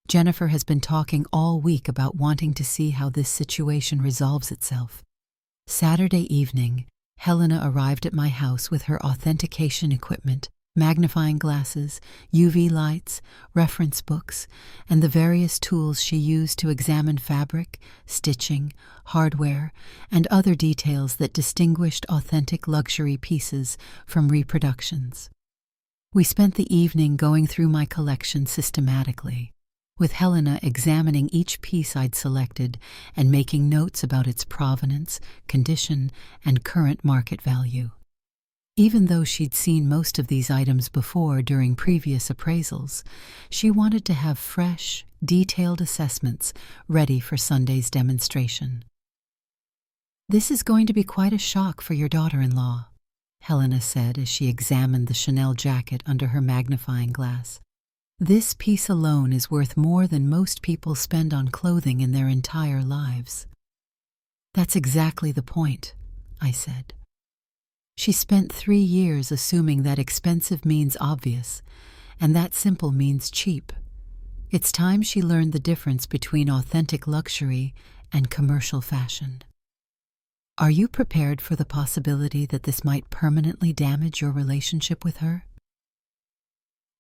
Jennifer has been talking all week about wanting to see how this situation resolves itself." Saturday evening, Helena arrived at my house with her authentication equipment, magnifying glasses, UV lights, reference books, and the various tools she used to examine fabric, stitching, hardware, and other details that distinguished authentic luxury pieces from reproductions. We spent the evening going through my collection systematically, with Helena examining each piece I'd selected and making notes about its provenance, condition, and current market value. Even though she'd seen most of these items before during previous appraisals, she wanted to have fresh, detailed assessments ready for Sunday's demonstration. "This is going to be quite a shock for your daughter-in-law," Helena said as she examined the Chanel jacket under her magnifying glass. "This piece alone is worth more than most people spend on clothing in their entire lives." "That's exactly the point," I said. She spent 3 years assuming that expensive means obvious, and that simple means cheap. It's time she learned the difference between authentic luxury and commercial fashion. "Are you prepared for the possibility that this might permanently damage your relationship with her?"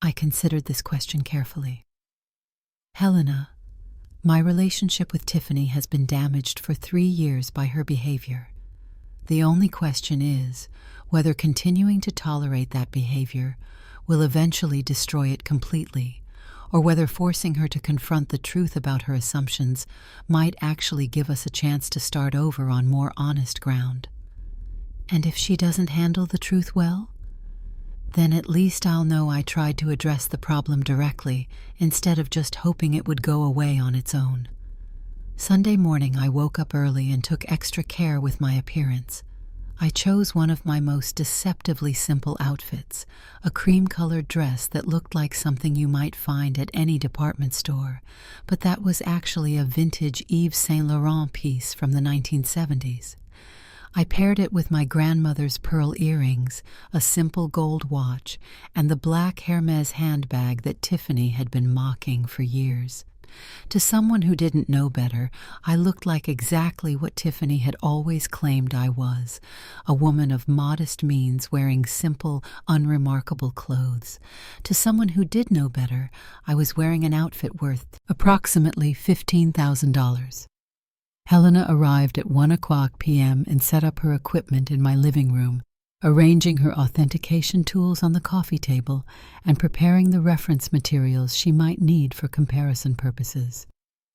I considered this question carefully. "Helena, my relationship with Tiffany has been damaged for 3 years by her behavior. The only question is whether continuing to tolerate that behavior will eventually destroy it completely, or whether forcing her to confront the truth about her assumptions might actually give us a chance to start over on more honest ground. And if she doesn't handle the truth well, then at least I'll know I tried to address the problem directly instead of just hoping it would go away on its own." Sunday morning I woke up early and took extra care with my appearance. I chose one of my most deceptively simple outfits, a cream-colored dress that looked like something you might find at any department store, but that was actually a vintage Yves Saint Laurent piece from the 1970s. I paired it with my grandmother's pearl earrings, a simple gold watch, and the black Hermès handbag that Tiffany had been mocking for years. To someone who didn't know better, I looked like exactly what Tiffany had always claimed I was, a woman of modest means wearing simple, unremarkable clothes. To someone who did know better, I was wearing an outfit worth approximately $15,000. Helena arrived at 1:00 p.m. and set up her equipment in my living room, arranging her authentication tools on the coffee table and preparing the reference materials she might need for comparison purposes.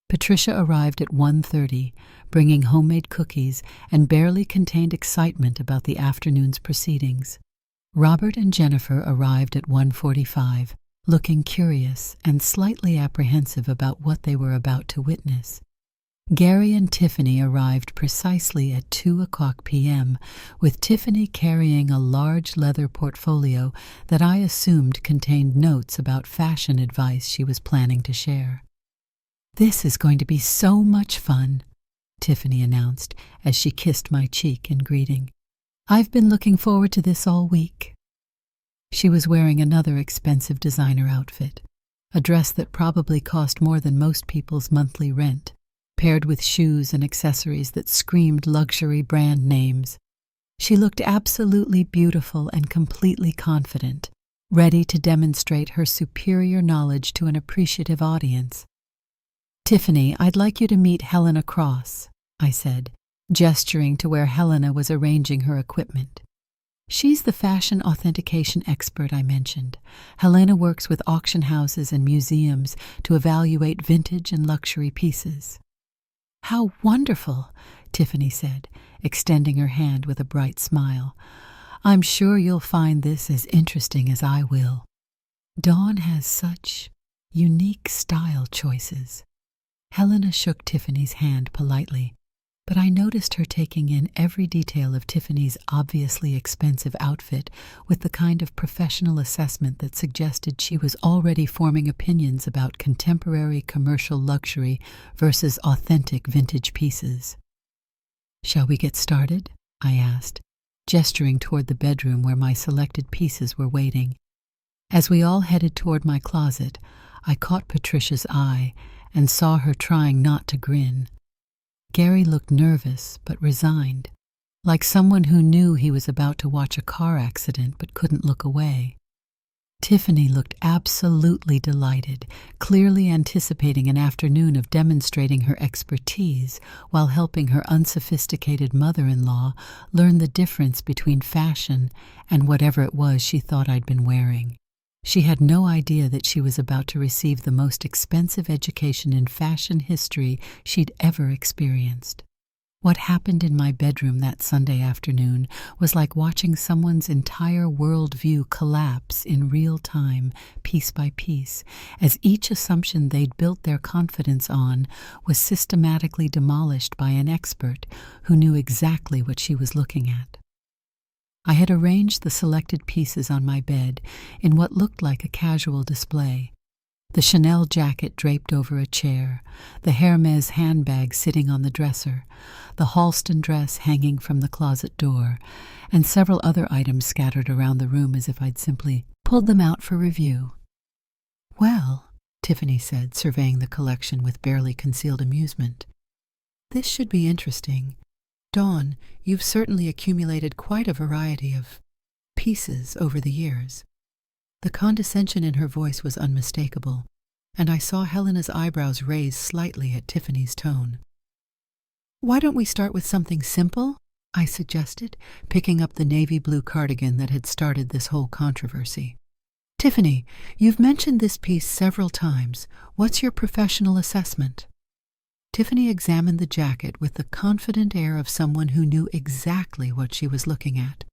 Patricia arrived at 1:30, bringing homemade cookies and barely contained excitement about the afternoon's proceedings. Robert and Jennifer arrived at 1:45, looking curious and slightly apprehensive about what they were about to witness. Gary and Tiffany arrived precisely at 2:00 p.m., with Tiffany carrying a large leather portfolio that I assumed contained notes about fashion advice she was planning to share. "This is going to be so much fun," Tiffany announced as she kissed my cheek in greeting. "I've been looking forward to this all week." She was wearing another expensive designer outfit, a dress that probably cost more than most people's monthly rent, paired with shoes and accessories that screamed luxury brand names. She looked absolutely beautiful and completely confident, ready to demonstrate her superior knowledge to an appreciative audience. "Tiffany, I'd like you to meet Helena Cross," I said, gesturing to where Helena was arranging her equipment. "She's the fashion authentication expert I mentioned. Helena works with auction houses and museums to evaluate vintage and luxury pieces." "How wonderful," Tiffany said, extending her hand with a bright smile. "I'm sure you'll find this as interesting as I will. Dawn has such unique style choices." Helena shook Tiffany's hand politely, but I noticed her taking in every detail of Tiffany's obviously expensive outfit with the kind of professional assessment that suggested she was already forming opinions about contemporary commercial luxury versus authentic vintage pieces. "Shall we get started?" I asked, gesturing toward the bedroom where my selected pieces were waiting. As we all headed toward my closet, I caught Patricia's eye and saw her trying not to grin. Gary looked nervous but resigned, like someone who knew he was about to watch a car accident but couldn't look away. Tiffany looked absolutely delighted, clearly anticipating an afternoon of demonstrating her expertise while helping her unsophisticated mother-in-law learn the difference between fashion and whatever it was she thought I'd been wearing. She had no idea that she was about to receive the most expensive education in fashion history she'd ever experienced. What happened in my bedroom that Sunday afternoon was like watching someone's entire worldview collapse in real time, piece by piece, as each assumption they'd built their confidence on was systematically demolished by an expert who knew exactly what she was looking at. I had arranged the selected pieces on my bed in what looked like a casual display. The Chanel jacket draped over a chair, the Hermes handbag sitting on the dresser, the Halston dress hanging from the closet door, and several other items scattered around the room as if I'd simply pulled them out for review. "Well," Tiffany said, surveying the collection with barely concealed amusement, "this should be interesting. Dawn, you've certainly accumulated quite a variety of pieces over the years." The condescension in her voice was unmistakable, and I saw Helena's eyebrows raise slightly at Tiffany's tone. "Why don't we start with something simple?" I suggested, picking up the navy blue cardigan that had started this whole controversy. "Tiffany, you've mentioned this piece several times. What's your professional assessment?" Tiffany examined the jacket with the confident air of someone who knew exactly what she was looking at.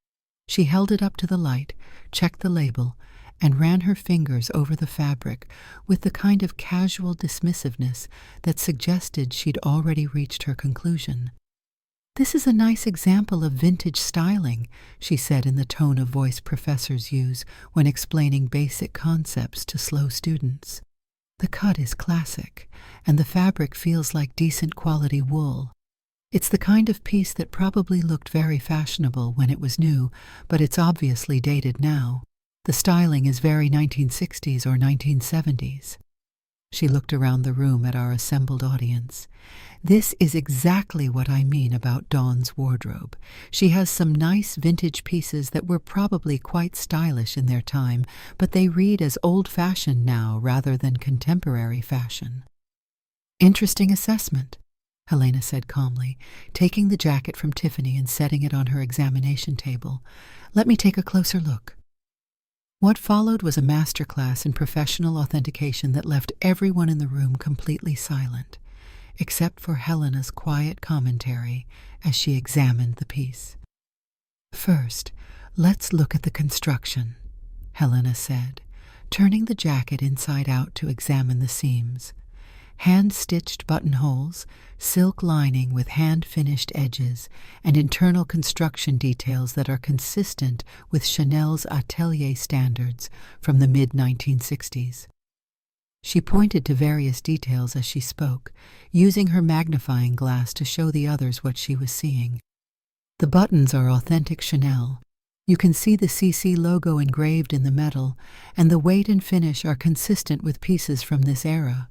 She held it up to the light, checked the label, and ran her fingers over the fabric with the kind of casual dismissiveness that suggested she'd already reached her conclusion. "This is a nice example of vintage styling," she said in the tone of voice professors use when explaining basic concepts to slow students. "The cut is classic, and the fabric feels like decent quality wool. It's the kind of piece that probably looked very fashionable when it was new, but it's obviously dated now. The styling is very 1960s or 1970s. She looked around the room at our assembled audience. "This is exactly what I mean about Dawn's wardrobe. She has some nice vintage pieces that were probably quite stylish in their time, but they read as old-fashioned now rather than contemporary fashion." "Interesting assessment," Helena said calmly, taking the jacket from Tiffany and setting it on her examination table. "Let me take a closer look." What followed was a masterclass in professional authentication that left everyone in the room completely silent, except for Helena's quiet commentary as she examined the piece. "First, let's look at the construction," Helena said, turning the jacket inside out to examine the seams. Hand-stitched buttonholes, silk lining with hand-finished edges, and internal construction details that are consistent with Chanel's atelier standards from the mid-1960s. She pointed to various details as she spoke, using her magnifying glass to show the others what she was seeing. "The buttons are authentic Chanel. You can see the CC logo engraved in the metal, and the weight and finish are consistent with pieces from this era.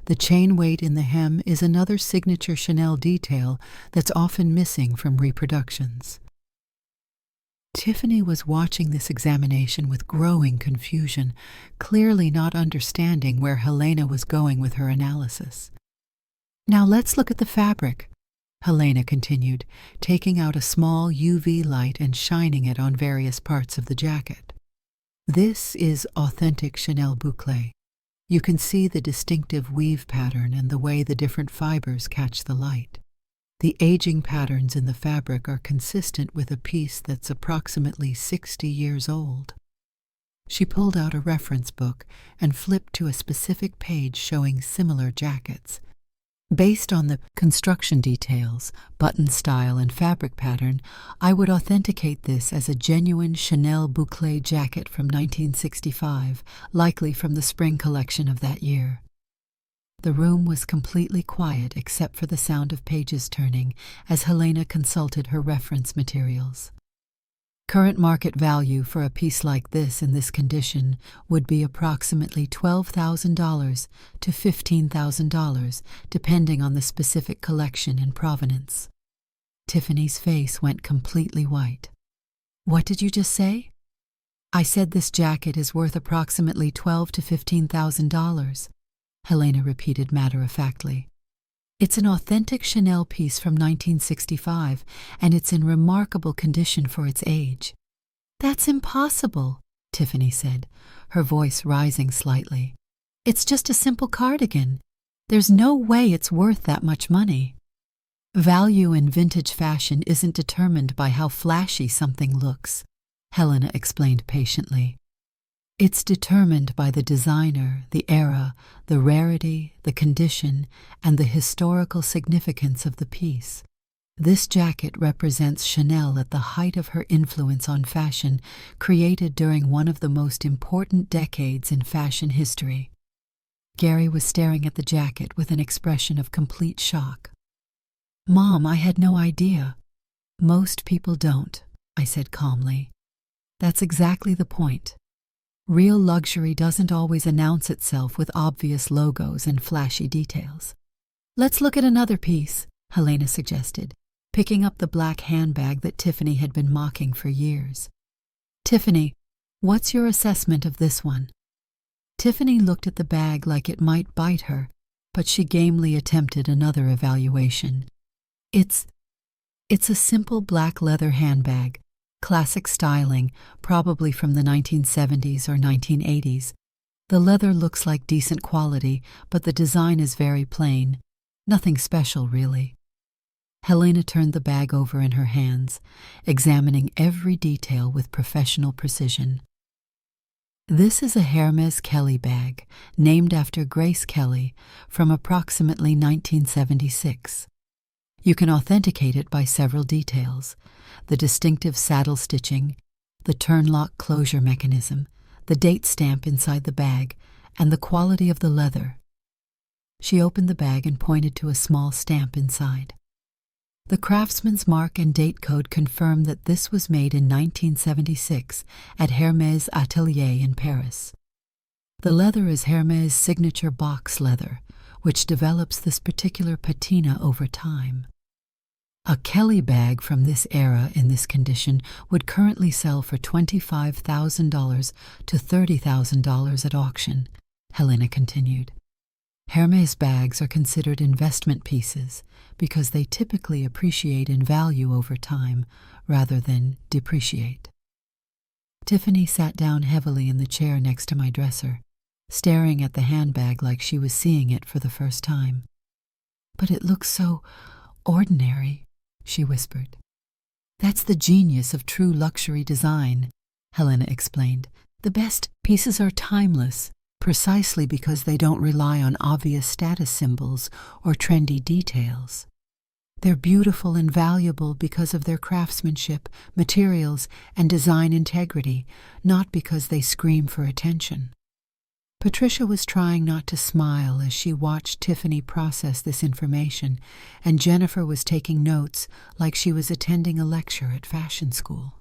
The chain weight in the hem is another signature Chanel detail that's often missing from reproductions." Tiffany was watching this examination with growing confusion, clearly not understanding where Helena was going with her analysis. "Now let's look at the fabric," Helena continued, taking out a small UV light and shining it on various parts of the jacket. "This is authentic Chanel boucle. You can see the distinctive weave pattern and the way the different fibers catch the light. The aging patterns in the fabric are consistent with a piece that's approximately 60 years old." She pulled out a reference book and flipped to a specific page showing similar jackets. "Based on the construction details, button style, and fabric pattern, I would authenticate this as a genuine Chanel boucle jacket from 1965, likely from the spring collection of that year." The room was completely quiet except for the sound of pages turning as Helena consulted her reference materials. "Current market value for a piece like this in this condition would be approximately $12,000 to $15,000, depending on the specific collection and provenance." Tiffany's face went completely white. "What did you just say?" "I said this jacket is worth approximately $12,000 to $15,000, Helena repeated matter-of-factly. "It's an authentic Chanel piece from 1965, and it's in remarkable condition for its age." "That's impossible," Tiffany said, her voice rising slightly. "It's just a simple cardigan. There's no way it's worth that much money." Value in vintage fashion isn't determined by how flashy something looks, Helena explained patiently. It's determined by the designer, the era, the rarity, the condition, and the historical significance of the piece. This jacket represents Chanel at the height of her influence on fashion, created during one of the most important decades in fashion history. Gary was staring at the jacket with an expression of complete shock. "Mom, I had no idea." "Most people don't," I said calmly. "That's exactly the point. Real luxury doesn't always announce itself with obvious logos and flashy details." "Let's look at another piece," Helena suggested, picking up the black handbag that Tiffany had been mocking for years. "Tiffany, what's your assessment of this one?" Tiffany looked at the bag like it might bite her, but she gamely attempted another evaluation. It's a simple black leather handbag, classic styling, probably from the 1970s or 1980s. The leather looks like decent quality, but the design is very plain. Nothing special, really. Helena turned the bag over in her hands, examining every detail with professional precision. This is a Hermes Kelly bag, named after Grace Kelly, from approximately 1976. You can authenticate it by several details: the distinctive saddle stitching, the turn-lock closure mechanism, the date stamp inside the bag, and the quality of the leather. She opened the bag and pointed to a small stamp inside. The craftsman's mark and date code confirm that this was made in 1976 at Hermes Atelier in Paris. The leather is Hermes' signature box leather, which develops this particular patina over time. A Kelly bag from this era in this condition would currently sell for $25,000 to $30,000 at auction, Helena continued. Hermes bags are considered investment pieces because they typically appreciate in value over time rather than depreciate. Tiffany sat down heavily in the chair next to my dresser, staring at the handbag like she was seeing it for the first time. "But it looks so ordinary," she whispered. "That's the genius of true luxury design," Helena explained. "The best pieces are timeless, precisely because they don't rely on obvious status symbols or trendy details. They're beautiful and valuable because of their craftsmanship, materials, and design integrity, not because they scream for attention." Patricia was trying not to smile as she watched Tiffany process this information, and Jennifer was taking notes like she was attending a lecture at fashion school.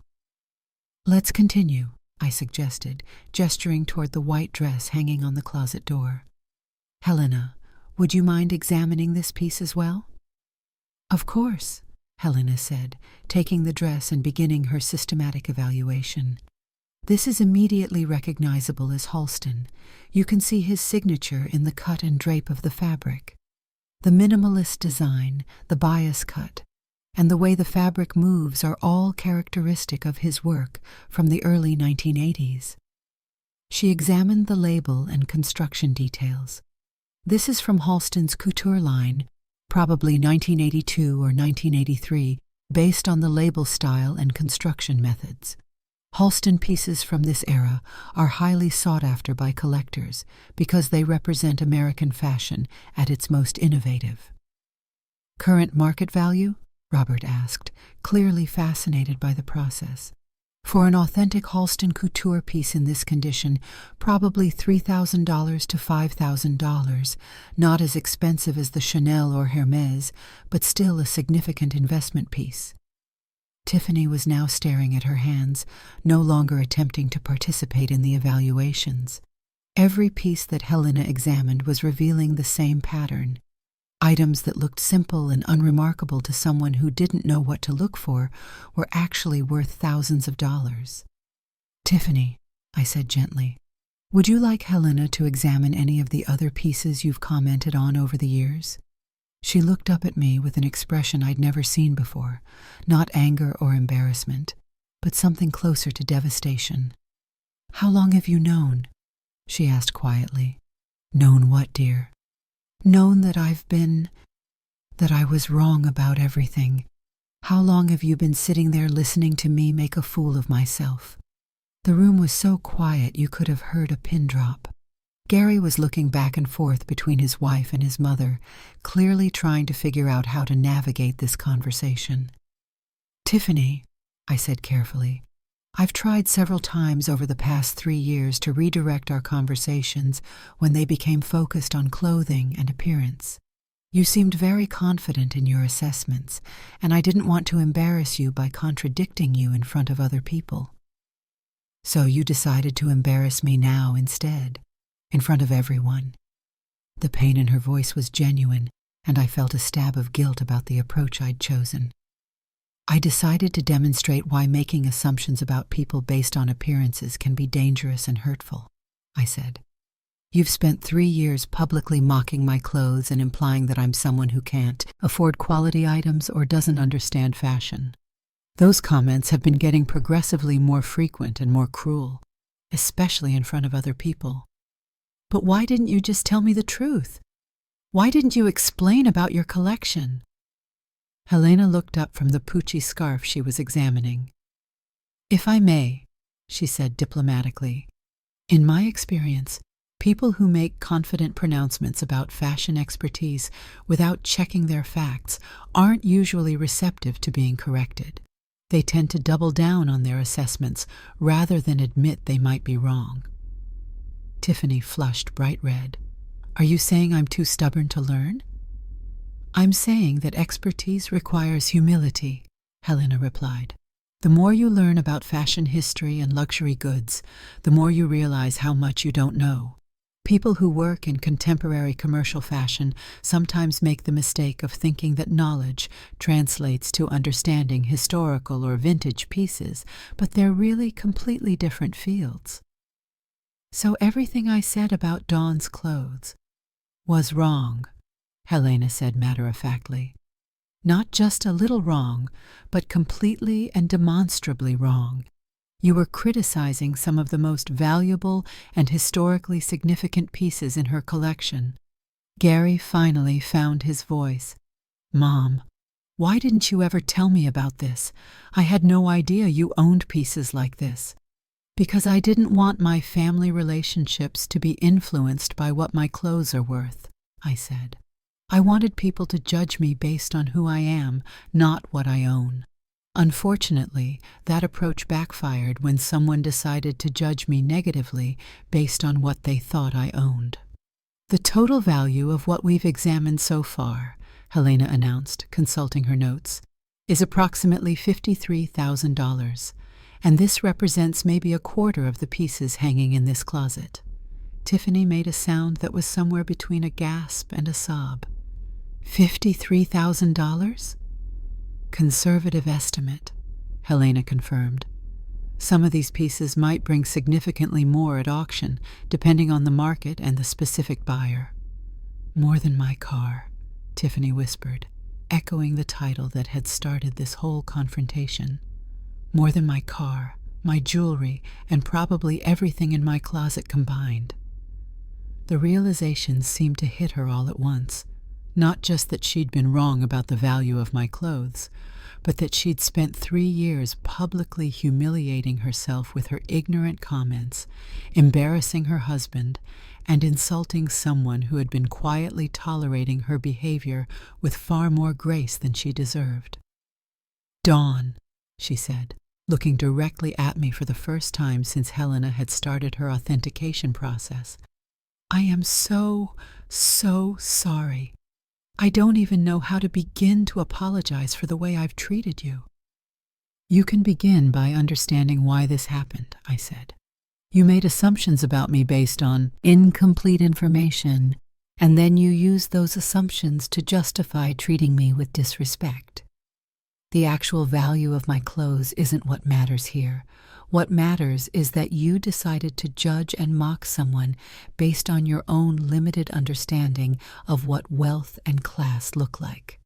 "Let's continue," I suggested, gesturing toward the white dress hanging on the closet door. "Helena, would you mind examining this piece as well?" "Of course," Helena said, taking the dress and beginning her systematic evaluation. "This is immediately recognizable as Halston. You can see his signature in the cut and drape of the fabric. The minimalist design, the bias cut, and the way the fabric moves are all characteristic of his work from the early 1980s. She examined the label and construction details. This is from Halston's couture line, probably 1982 or 1983, based on the label style and construction methods. Halston pieces from this era are highly sought after by collectors because they represent American fashion at its most innovative. "Current market value?" Robert asked, clearly fascinated by the process. "For an authentic Halston couture piece in this condition, probably $3,000 to $5,000, not as expensive as the Chanel or Hermes, but still a significant investment piece." Tiffany was now staring at her hands, no longer attempting to participate in the evaluations. Every piece that Helena examined was revealing the same pattern. Items that looked simple and unremarkable to someone who didn't know what to look for were actually worth thousands of dollars. "Tiffany," I said gently, "would you like Helena to examine any of the other pieces you've commented on over the years?" She looked up at me with an expression I'd never seen before, not anger or embarrassment, but something closer to devastation. "How long have you known?" she asked quietly. "Known what, dear?" "Known that I've been..." that I was wrong about everything. How long have you been sitting there listening to me make a fool of myself?" The room was so quiet you could have heard a pin drop. Gary was looking back and forth between his wife and his mother, clearly trying to figure out how to navigate this conversation. "Tiffany," I said carefully, "I've tried several times over the past 3 years to redirect our conversations when they became focused on clothing and appearance. You seemed very confident in your assessments, and I didn't want to embarrass you by contradicting you in front of other people. So you decided to embarrass me now instead, in front of everyone." The pain in her voice was genuine, and I felt a stab of guilt about the approach I'd chosen. "I decided to demonstrate why making assumptions about people based on appearances can be dangerous and hurtful," I said. "You've spent 3 years publicly mocking my clothes and implying that I'm someone who can't afford quality items or doesn't understand fashion. Those comments have been getting progressively more frequent and more cruel, especially in front of other people. But why didn't you just tell me the truth? Why didn't you explain about your collection?" Helena looked up from the Pucci scarf she was examining. "If I may," she said diplomatically, "in my experience, people who make confident pronouncements about fashion expertise without checking their facts aren't usually receptive to being corrected. They tend to double down on their assessments rather than admit they might be wrong." Tiffany flushed bright red. "Are you saying I'm too stubborn to learn?" "I'm saying that expertise requires humility," Helena replied. "The more you learn about fashion history and luxury goods, the more you realize how much you don't know. People who work in contemporary commercial fashion sometimes make the mistake of thinking that knowledge translates to understanding historical or vintage pieces, but they're really completely different fields." "So everything I said about Dawn's clothes was wrong," Helena said matter-of-factly. "Not just a little wrong, but completely and demonstrably wrong. You were criticizing some of the most valuable and historically significant pieces in her collection." Gary finally found his voice. "Mom, why didn't you ever tell me about this? I had no idea you owned pieces like this." "Because I didn't want my family relationships to be influenced by what my clothes are worth," I said. "I wanted people to judge me based on who I am, not what I own. Unfortunately, that approach backfired when someone decided to judge me negatively based on what they thought I owned." "The total value of what we've examined so far," Helena announced, consulting her notes, "is approximately $53,000, and this represents maybe a quarter of the pieces hanging in this closet." Tiffany made a sound that was somewhere between a gasp and a sob. $53,000? "Conservative estimate," Helena confirmed. "Some of these pieces might bring significantly more at auction, depending on the market and the specific buyer." "More than my car," Tiffany whispered, echoing the title that had started this whole confrontation. "More than my car, my jewelry, and probably everything in my closet combined." The realization seemed to hit her all at once. Not just that she'd been wrong about the value of my clothes, but that she'd spent 3 years publicly humiliating herself with her ignorant comments, embarrassing her husband, and insulting someone who had been quietly tolerating her behavior with far more grace than she deserved. "Dawn," she said, looking directly at me for the first time since Helena had started her authentication process, "I am so sorry. I don't even know how to begin to apologize for the way I've treated you." "You can begin by understanding why this happened," I said. "You made assumptions about me based on incomplete information, and then you used those assumptions to justify treating me with disrespect. The actual value of my clothes isn't what matters here. What matters is that you decided to judge and mock someone based on your own limited understanding of what wealth and class look like."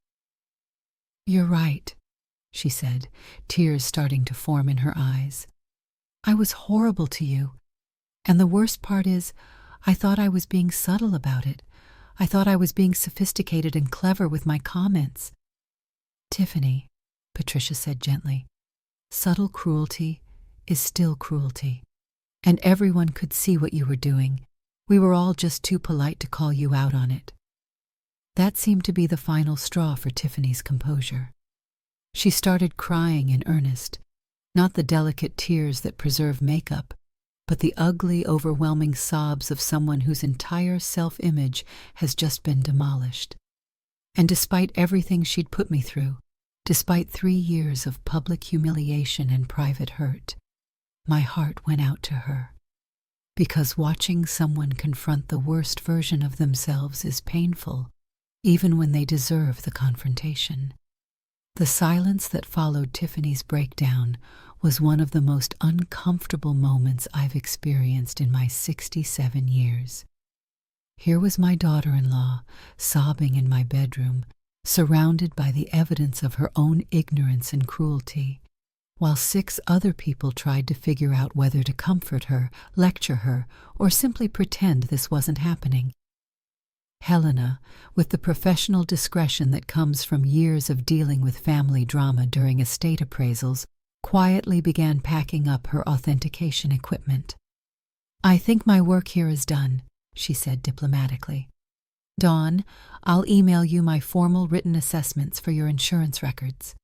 "You're right," she said, tears starting to form in her eyes. "I was horrible to you, and the worst part is I thought I was being subtle about it. I thought I was being sophisticated and clever with my comments." "Tiffany," Patricia said gently, "subtle cruelty is still cruelty. And everyone could see what you were doing. We were all just too polite to call you out on it." That seemed to be the final straw for Tiffany's composure. She started crying in earnest, not the delicate tears that preserve makeup, but the ugly, overwhelming sobs of someone whose entire self-image has just been demolished. And despite everything she'd put me through, despite 3 years of public humiliation and private hurt, my heart went out to her. Because watching someone confront the worst version of themselves is painful, even when they deserve the confrontation. The silence that followed Tiffany's breakdown was one of the most uncomfortable moments I've experienced in my 67 years. Here was my daughter-in-law, sobbing in my bedroom, surrounded by the evidence of her own ignorance and cruelty, while 6 other people tried to figure out whether to comfort her, lecture her, or simply pretend this wasn't happening. Helena, with the professional discretion that comes from years of dealing with family drama during estate appraisals, quietly began packing up her authentication equipment. "I think my work here is done," she said diplomatically. "Dawn, I'll email you my formal written assessments for your insurance records."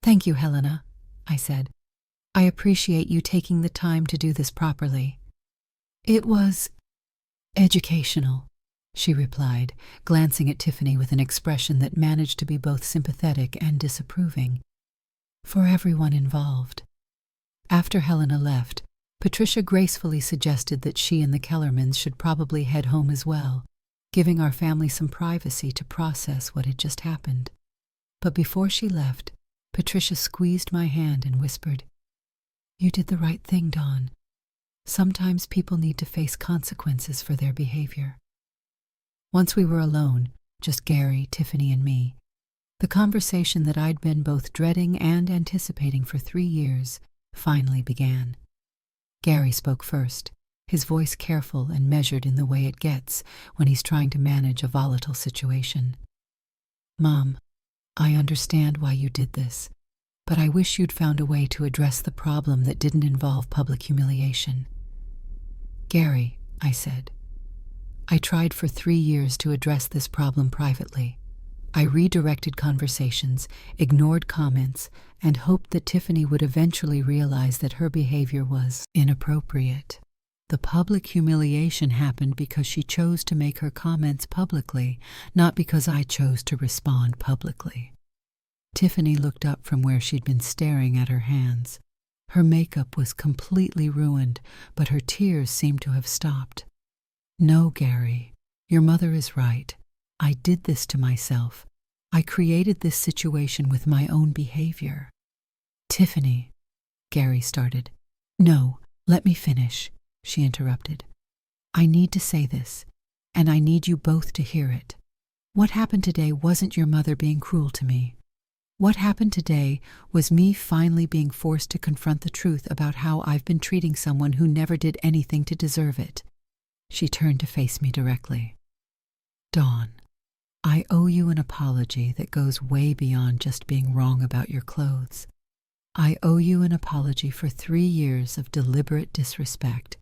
"Thank you, Helena," I said. "I appreciate you taking the time to do this properly." "It was educational," she replied, glancing at Tiffany with an expression that managed to be both sympathetic and disapproving. "For everyone involved." After Helena left, Patricia gracefully suggested that she and the Kellermans should probably head home as well, giving our family some privacy to process what had just happened. But before she left, Patricia squeezed my hand and whispered, "You did the right thing, Dawn. Sometimes people need to face consequences for their behavior." Once we were alone, just Gary, Tiffany, and me, the conversation that I'd been both dreading and anticipating for 3 years finally began. Gary spoke first, his voice careful and measured in the way it gets when he's trying to manage a volatile situation. "Mom, I understand why you did this, but I wish you'd found a way to address the problem that didn't involve public humiliation." "Gary," I said, "I tried for 3 years to address this problem privately. I redirected conversations, ignored comments, and hoped that Tiffany would eventually realize that her behavior was inappropriate. The public humiliation happened because she chose to make her comments publicly, not because I chose to respond publicly." Tiffany looked up from where she'd been staring at her hands. Her makeup was completely ruined, but her tears seemed to have stopped. "No, Gary, your mother is right. I did this to myself. I created this situation with my own behavior." "Tiffany," Gary started. "No, let me finish," she interrupted. "I need to say this, and I need you both to hear it. What happened today wasn't your mother being cruel to me. What happened today was me finally being forced to confront the truth about how I've been treating someone who never did anything to deserve it." She turned to face me directly. "Dawn, I owe you an apology that goes way beyond just being wrong about your clothes. I owe you an apology for 3 years of deliberate disrespect,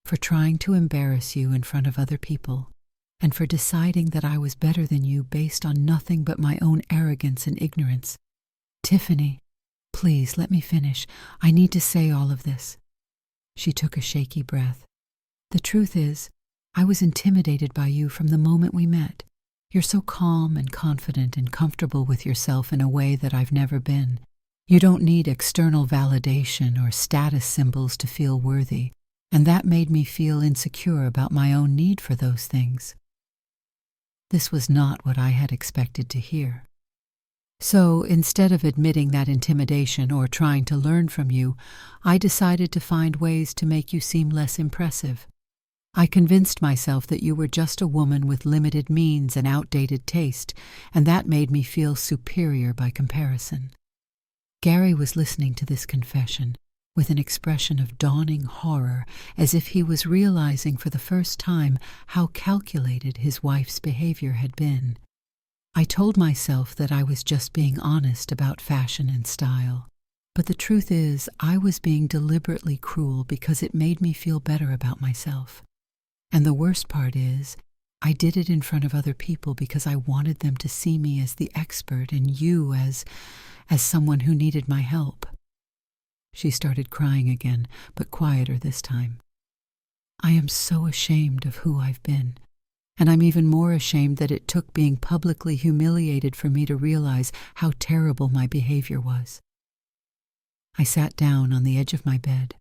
for trying to embarrass you in front of other people, and for deciding that I was better than you based on nothing but my own arrogance and ignorance. Tiffany, please let me finish. I need to say all of this." She took a shaky breath. "The truth is, I was intimidated by you from the moment we met. You're so calm and confident and comfortable with yourself in a way that I've never been. You don't need external validation or status symbols to feel worthy, and that made me feel insecure about my own need for those things." This was not what I had expected to hear. So instead of admitting that intimidation or trying to learn from you, I decided to find ways to make you seem less impressive. I convinced myself that you were just a woman with limited means and outdated taste, and that made me feel superior by comparison. Gary was listening to this confession, with an expression of dawning horror, as if he was realizing for the first time how calculated his wife's behavior had been. I told myself that I was just being honest about fashion and style, but the truth is I was being deliberately cruel because it made me feel better about myself. And the worst part is, I did it in front of other people because I wanted them to see me as the expert and you as someone who needed my help. She started crying again, but quieter this time. I am so ashamed of who I've been, and I'm even more ashamed that it took being publicly humiliated for me to realize how terrible my behavior was. I sat down on the edge of my bed,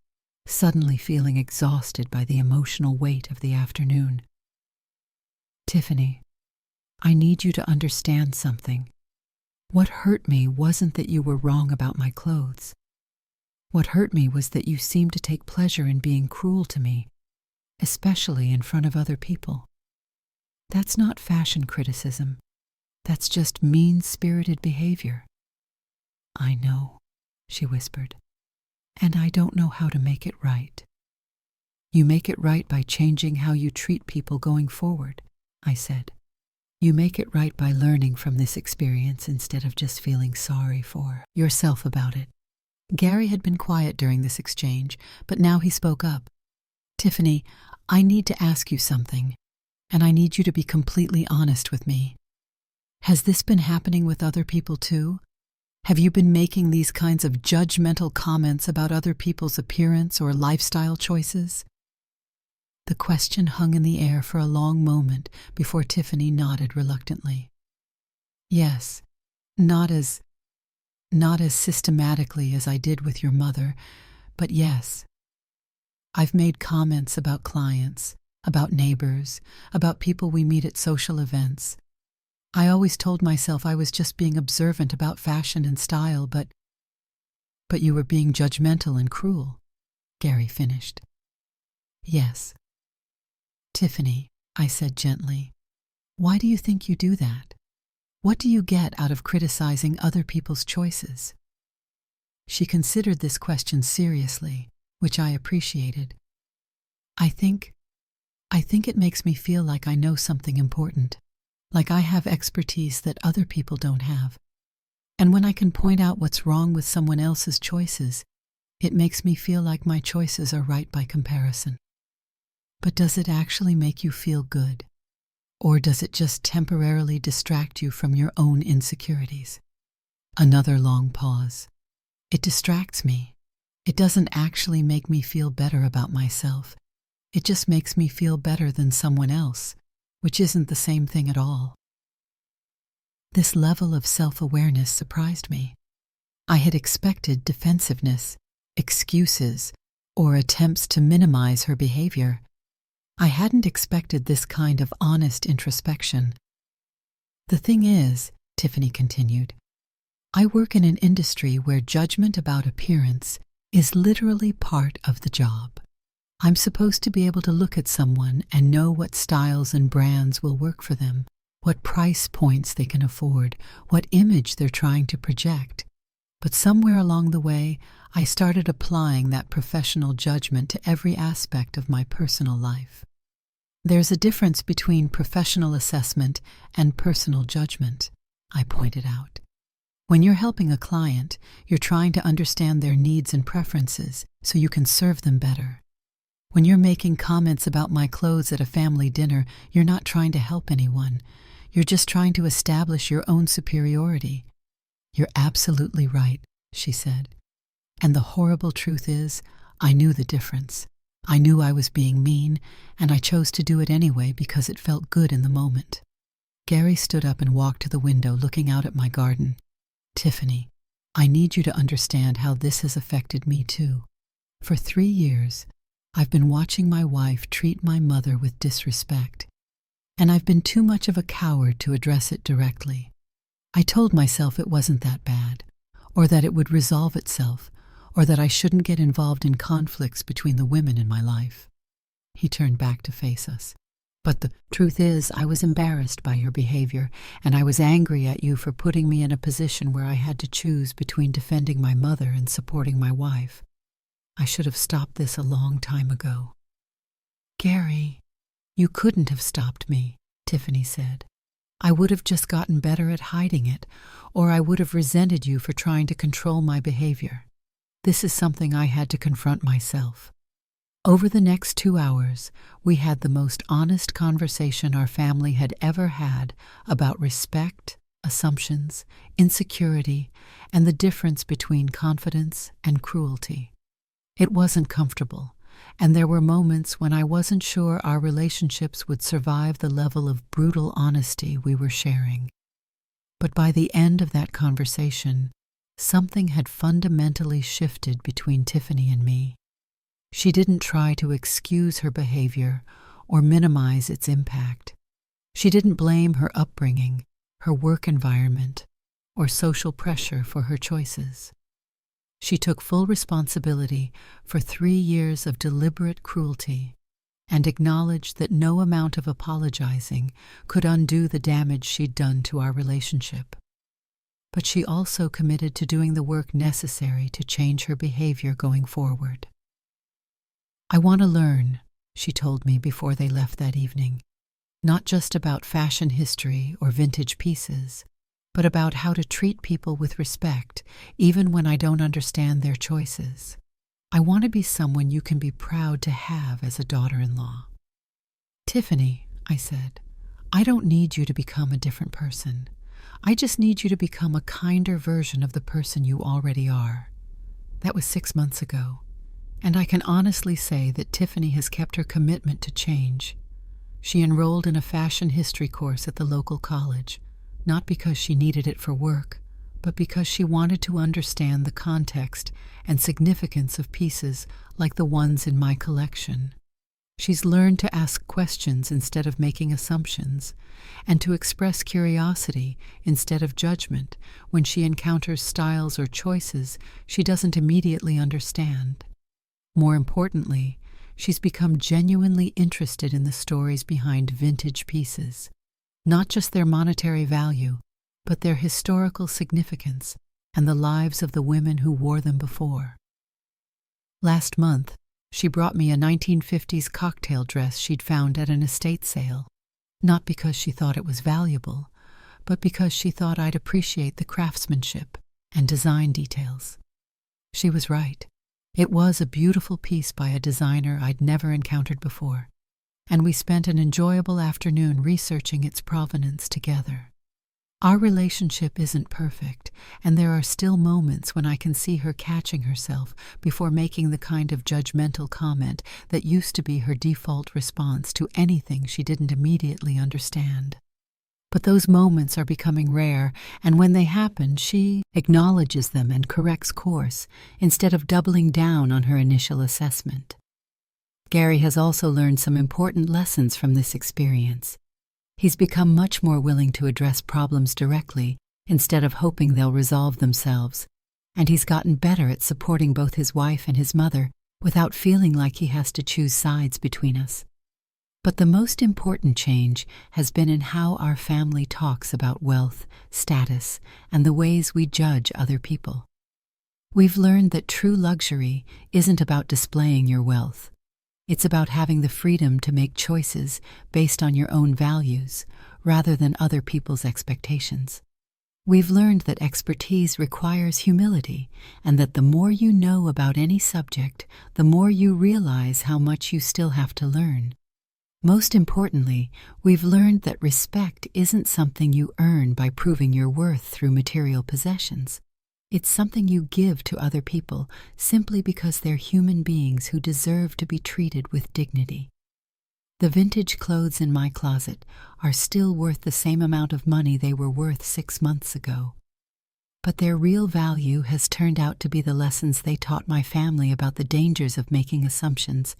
suddenly feeling exhausted by the emotional weight of the afternoon. Tiffany, I need you to understand something. What hurt me wasn't that you were wrong about my clothes. What hurt me was that you seemed to take pleasure in being cruel to me, especially in front of other people. That's not fashion criticism. That's just mean-spirited behavior. I know, she whispered, and I don't know how to make it right. You make it right by changing how you treat people going forward, I said. You make it right by learning from this experience instead of just feeling sorry for yourself about it. Gary had been quiet during this exchange, but now he spoke up. Tiffany, I need to ask you something, and I need you to be completely honest with me. Has this been happening with other people too? Have you been making these kinds of judgmental comments about other people's appearance or lifestyle choices? The question hung in the air for a long moment before Tiffany nodded reluctantly. Yes, not as systematically as I did with your mother, but yes. I've made comments about clients, about neighbors, about people we meet at social events. I always told myself I was just being observant about fashion and style, but you were being judgmental and cruel, Gary finished. Yes. Tiffany, I said gently, why do you think you do that? What do you get out of criticizing other people's choices? She considered this question seriously, which I appreciated. I think it makes me feel like I know something important, like I have expertise that other people don't have. And when I can point out what's wrong with someone else's choices, it makes me feel like my choices are right by comparison. But does it actually make you feel good? Or does it just temporarily distract you from your own insecurities? Another long pause. It distracts me. It doesn't actually make me feel better about myself. It just makes me feel better than someone else, which isn't the same thing at all. This level of self-awareness surprised me. I had expected defensiveness, excuses, or attempts to minimize her behavior. I hadn't expected this kind of honest introspection. The thing is, Tiffany continued, I work in an industry where judgment about appearance is literally part of the job. I'm supposed to be able to look at someone and know what styles and brands will work for them, what price points they can afford, what image they're trying to project. But somewhere along the way, I started applying that professional judgment to every aspect of my personal life. There's a difference between professional assessment and personal judgment, I pointed out. When you're helping a client, you're trying to understand their needs and preferences so you can serve them better. When you're making comments about my clothes at a family dinner, you're not trying to help anyone. You're just trying to establish your own superiority. You're absolutely right, she said. And the horrible truth is, I knew the difference. I knew I was being mean, and I chose to do it anyway because it felt good in the moment. Gary stood up and walked to the window, looking out at my garden. Tiffany, I need you to understand how this has affected me too. For 3 years, I've been watching my wife treat my mother with disrespect, and I've been too much of a coward to address it directly. I told myself it wasn't that bad, or that it would resolve itself, or that I shouldn't get involved in conflicts between the women in my life. He turned back to face us. But the truth is, I was embarrassed by your behavior, and I was angry at you for putting me in a position where I had to choose between defending my mother and supporting my wife. I should have stopped this a long time ago." "Gary, you couldn't have stopped me," Tiffany said. "I would have just gotten better at hiding it, or I would have resented you for trying to control my behavior. This is something I had to confront myself." Over the next 2 hours, we had the most honest conversation our family had ever had about respect, assumptions, insecurity, and the difference between confidence and cruelty. It wasn't comfortable, and there were moments when I wasn't sure our relationships would survive the level of brutal honesty we were sharing. But by the end of that conversation, something had fundamentally shifted between Tiffany and me. She didn't try to excuse her behavior or minimize its impact. She didn't blame her upbringing, her work environment, or social pressure for her choices. She took full responsibility for 3 years of deliberate cruelty and acknowledged that no amount of apologizing could undo the damage she'd done to our relationship. But she also committed to doing the work necessary to change her behavior going forward. "I want to learn," she told me before they left that evening, "not just about fashion history or vintage pieces, but about how to treat people with respect, even when I don't understand their choices. I want to be someone you can be proud to have as a daughter-in-law." "Tiffany," I said, "I don't need you to become a different person. I just need you to become a kinder version of the person you already are." That was 6 months ago, and I can honestly say that Tiffany has kept her commitment to change. She enrolled in a fashion history course at the local college, not because she needed it for work, but because she wanted to understand the context and significance of pieces like the ones in my collection. She's learned to ask questions instead of making assumptions, and to express curiosity instead of judgment when she encounters styles or choices she doesn't immediately understand. More importantly, she's become genuinely interested in the stories behind vintage pieces, not just their monetary value, but their historical significance and the lives of the women who wore them before. Last month, she brought me a 1950s cocktail dress she'd found at an estate sale, not because she thought it was valuable, but because she thought I'd appreciate the craftsmanship and design details. She was right. It was a beautiful piece by a designer I'd never encountered before, and we spent an enjoyable afternoon researching its provenance together. Our relationship isn't perfect, and there are still moments when I can see her catching herself before making the kind of judgmental comment that used to be her default response to anything she didn't immediately understand. But those moments are becoming rare, and when they happen, she acknowledges them and corrects course instead of doubling down on her initial assessment. Gary has also learned some important lessons from this experience. He's become much more willing to address problems directly instead of hoping they'll resolve themselves, and he's gotten better at supporting both his wife and his mother without feeling like he has to choose sides between us. But the most important change has been in how our family talks about wealth, status, and the ways we judge other people. We've learned that true luxury isn't about displaying your wealth. It's about having the freedom to make choices based on your own values, rather than other people's expectations. We've learned that expertise requires humility, and that the more you know about any subject, the more you realize how much you still have to learn. Most importantly, we've learned that respect isn't something you earn by proving your worth through material possessions. It's something you give to other people simply because they're human beings who deserve to be treated with dignity. The vintage clothes in my closet are still worth the same amount of money they were worth 6 months ago. But their real value has turned out to be the lessons they taught my family about the dangers of making assumptions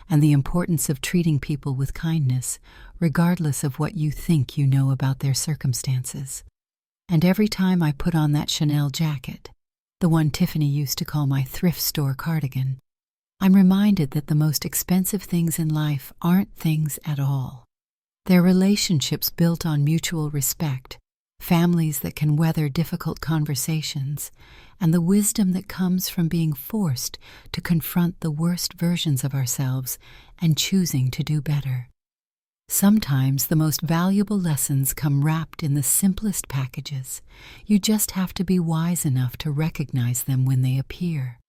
and the importance of treating people with kindness, regardless of what you think you know about their circumstances. And every time I put on that Chanel jacket, the one Tiffany used to call my thrift store cardigan, I'm reminded that the most expensive things in life aren't things at all. They're relationships built on mutual respect, families that can weather difficult conversations, and the wisdom that comes from being forced to confront the worst versions of ourselves and choosing to do better. Sometimes the most valuable lessons come wrapped in the simplest packages. You just have to be wise enough to recognize them when they appear.